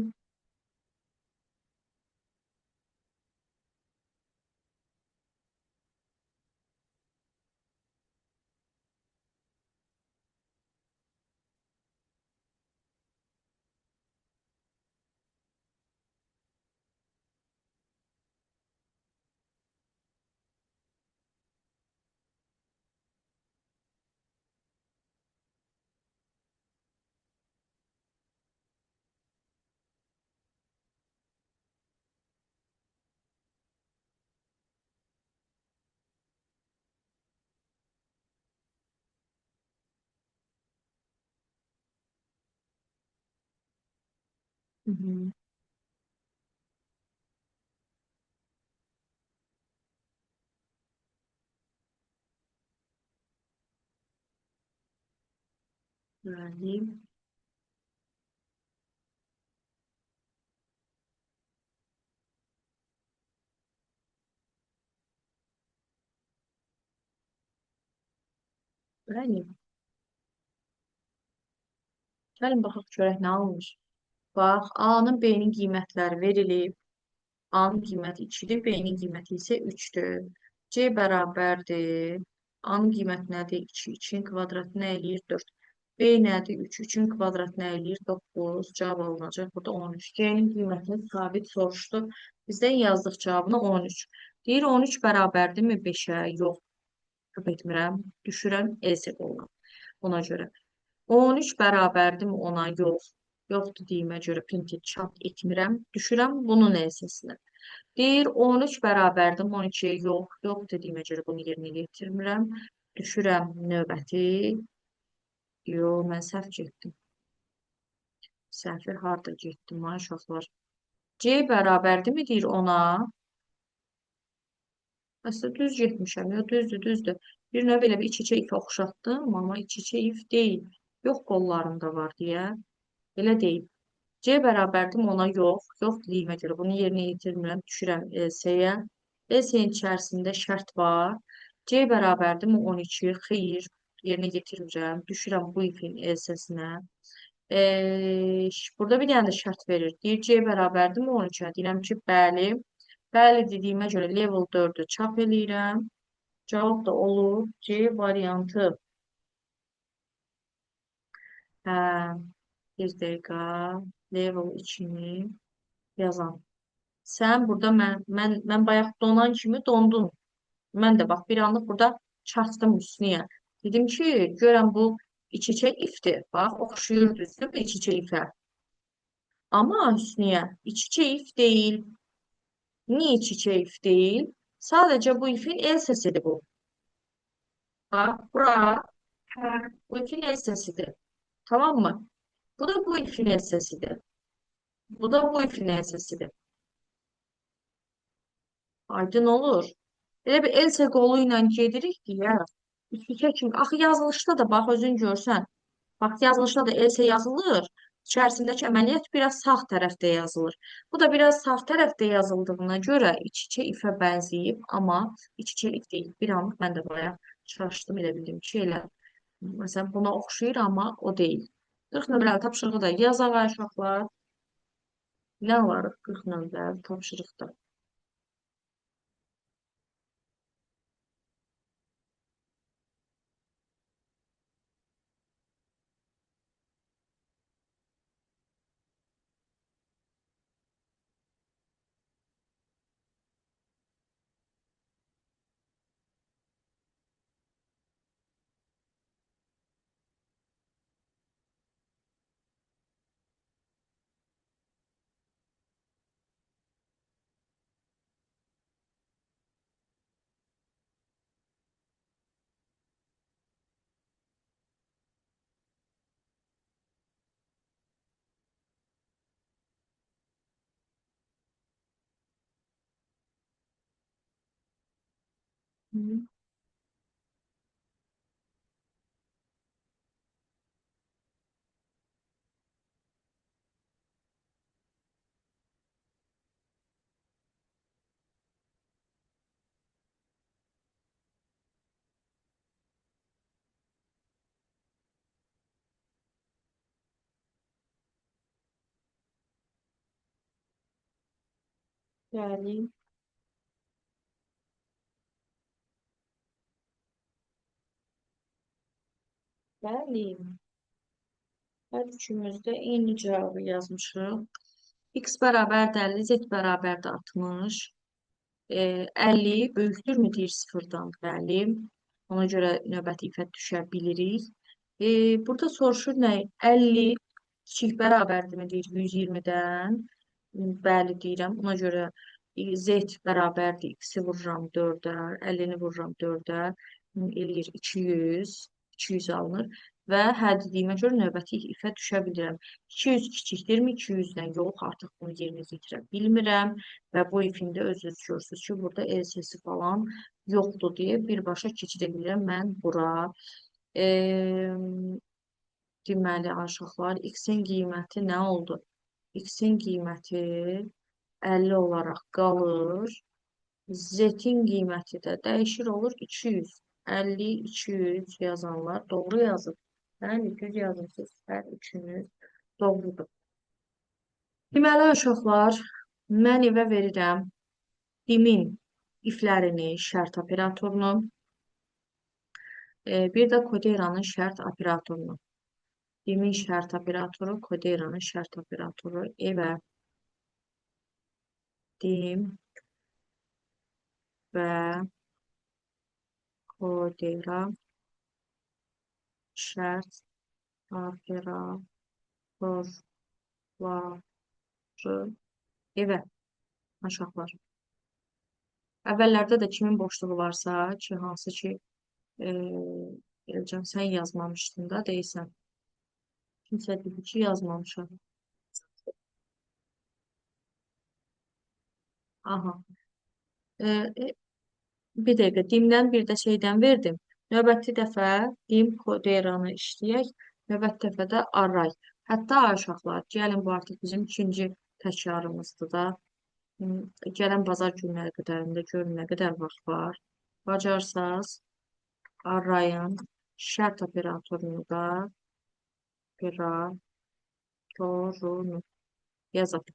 [SPEAKER 1] Hı -hı. Bəli. Bəli. Gəlin baxaq görək nə almış. Bax, A-nın B-nin qiymətləri verilib. A-nın qiyməti 2-dir, B-nin qiyməti isə 3-dür. C bərabərdir. A-nın qiyməti nədir? 2. 2-nin kvadratı nə eləyir? 4. B nədir? 3. 3-ün kvadratı nə eləyir? 9. Cavab alınacaq. Burada 13. C-nin qiymətini sabit soruşdu. Bizdən yazdıq cavabını 13. Deyir 13 bərabərdirmi 5-ə? Yox. Köp etmirəm. Düşürəm. Else qoluna. Ona görə. 13 bərabərdir ona? Yox. Yoxdur deyimə görə printi çap etmirəm. Düşürəm bunun else-sinə. Deyir 13 bərabərdir 12-yə? Yox. Yox dediyimə görə bunu yerinə yetirmirəm. Düşürəm növbəti. Yox, mən səhv getdim. Səhvir harda getdim, ay uşaqlar. C bərabərdirmi deyir ona? Aslında düz getmişəm. Yox, düzdür, düzdür. Bir növ elə bir iç-içə if oxşatdım, amma iç-içə if deyil. Yox qollarında var deyə. Elə deyil. C bərabərdir ona yox. Yox dediyimə görə bunu yerinə yetirmirəm. Düşürəm LC-yə. LC-nin içərisində şərt var. C bərabərdir 12. Xeyr, yerinə yetirmirəm. Düşürəm bu ifin LC-sinə. Burada bir dənə də şərt verir. Deyir C bərabərdir 13-ə. Deyirəm ki, bəli. Bəli dediyimə görə level 4-ü çap eləyirəm. Cavab da olur C variantı. Hə, bir dəqiqə. Level 2-ni yazam. Sən burada mən bayaq donan kimi dondun. Mən də bax bir anlıq burada çaşdım üstünə. Dedim ki, görəm bu iç-içə ifdir. Bax, oxşuyur düzdür iç-içə ifə. Amma üstünə iç-içə if deyil. Niyə iç-içə if deyil? Sadəcə bu ifin el səsidir bu. Bax, bura bu ifin el səsidir. Tamam mı? Bu da bu ifin el səsidir. Bu da bu ifin el səsidir. Aydın olur. Elə bir el qolu ilə gedirik deyə. İç-içə kimi. Axı yazılışda da bax özün görsən. Bax yazılışda da elsə yazılır. İçərisindəki əməliyyat biraz sağ tərəfdə yazılır. Bu da biraz sağ tərəfdə yazıldığına görə iç-içə ifə bənzəyib, amma iç-içə if deyil. Bir anlıq mən də bayaq çaşdım, elə bildim ki, elə. Məsələn, buna oxşayır, amma o deyil. 40 nömrəli tapşırığı da yazaq ay uşaqlar. Nə var 40 nömrəli tapşırıqda? Hı, bəli, bəli. Hər üçümüz də eyni cavabı yazmışıq. X bərabərdir 50, Z bərabərdir 60. 50 böyükdürmü deyir sıfırdan? Bəli. Ona görə növbəti ifə düşə bilirik. Burada soruşur nə? 50 kiçik bərabərdirmi deyir 120-dən? Bəli deyirəm. Ona görə Z bərabərdir. X-i vururam 4-ə, 50-ni vururam 4-ə. Eləyir 200. 200 alınır. Və hə dediyimə görə növbəti ifə düşə bilirəm. 200 kiçikdirmi 200-dən? Yox, artıq bunu yerinə yetirə bilmirəm. Və bu ifində özünüz görürsünüz ki, burada el səsi falan yoxdur deyə birbaşa keçidə bilirəm mən bura. E, deməli, aşıqlar, X-in qiyməti nə oldu? X-in qiyməti 50 olaraq qalır. Z-in qiyməti də dəyişir olur 200. 50, 200 yazanlar doğru yazıb. Bəli, düz yazırsınız. Hər üçünüz doğrudur. Deməli, uşaqlar, mən evə verirəm dimin iflərini, şərt operatorunu, bir də Koderanın şərt operatorunu. Dimin şərt operatoru, Koderanın şərt operatoru evə dim və Kodera şərt operatorları evə aşağılar. Əvvəllərdə də kimin boşluğu varsa ki, hansı ki Elcan, sən yazmamışdın da deyirsən. Kimsə dedi ki, yazmamışam. Aha. Bir dəqiqə, dimdən bir də şeydən verdim. Növbəti dəfə dim koderanı işləyək. Növbəti dəfə də array. Hətta ay uşaqlar, gəlin bu artıq bizim ikinci təkrarımızdır da. Gələn bazar günləri qədərində görün nə qədər vaxt var. Bacarsaz arayın şərt operatorunu da operatorunu yazaq.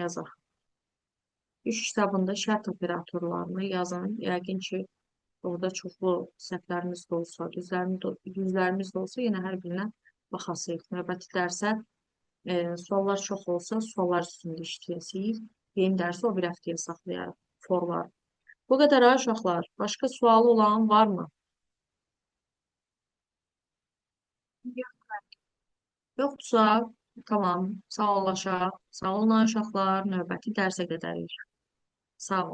[SPEAKER 1] Yazaq. İş kitabında şərt operatorlarını yazın. Yəqin ki, orada çoxlu səhvlərimiz də olsa, düzlərimiz də olsa, yenə hər birinə baxasıyıq. Növbəti dərsə suallar çox olsa, suallar üstündə işləyəsinik. Yeni dərsi o bir həftəyə saxlayarıq. Forlar. Bu qədər ha uşaqlar. Başqa sualı olan varmı? Yoxdursa, tamam. Sağollaşaq. Sağ olun uşaqlar. Növbəti dərsə qədər. Sağ olun.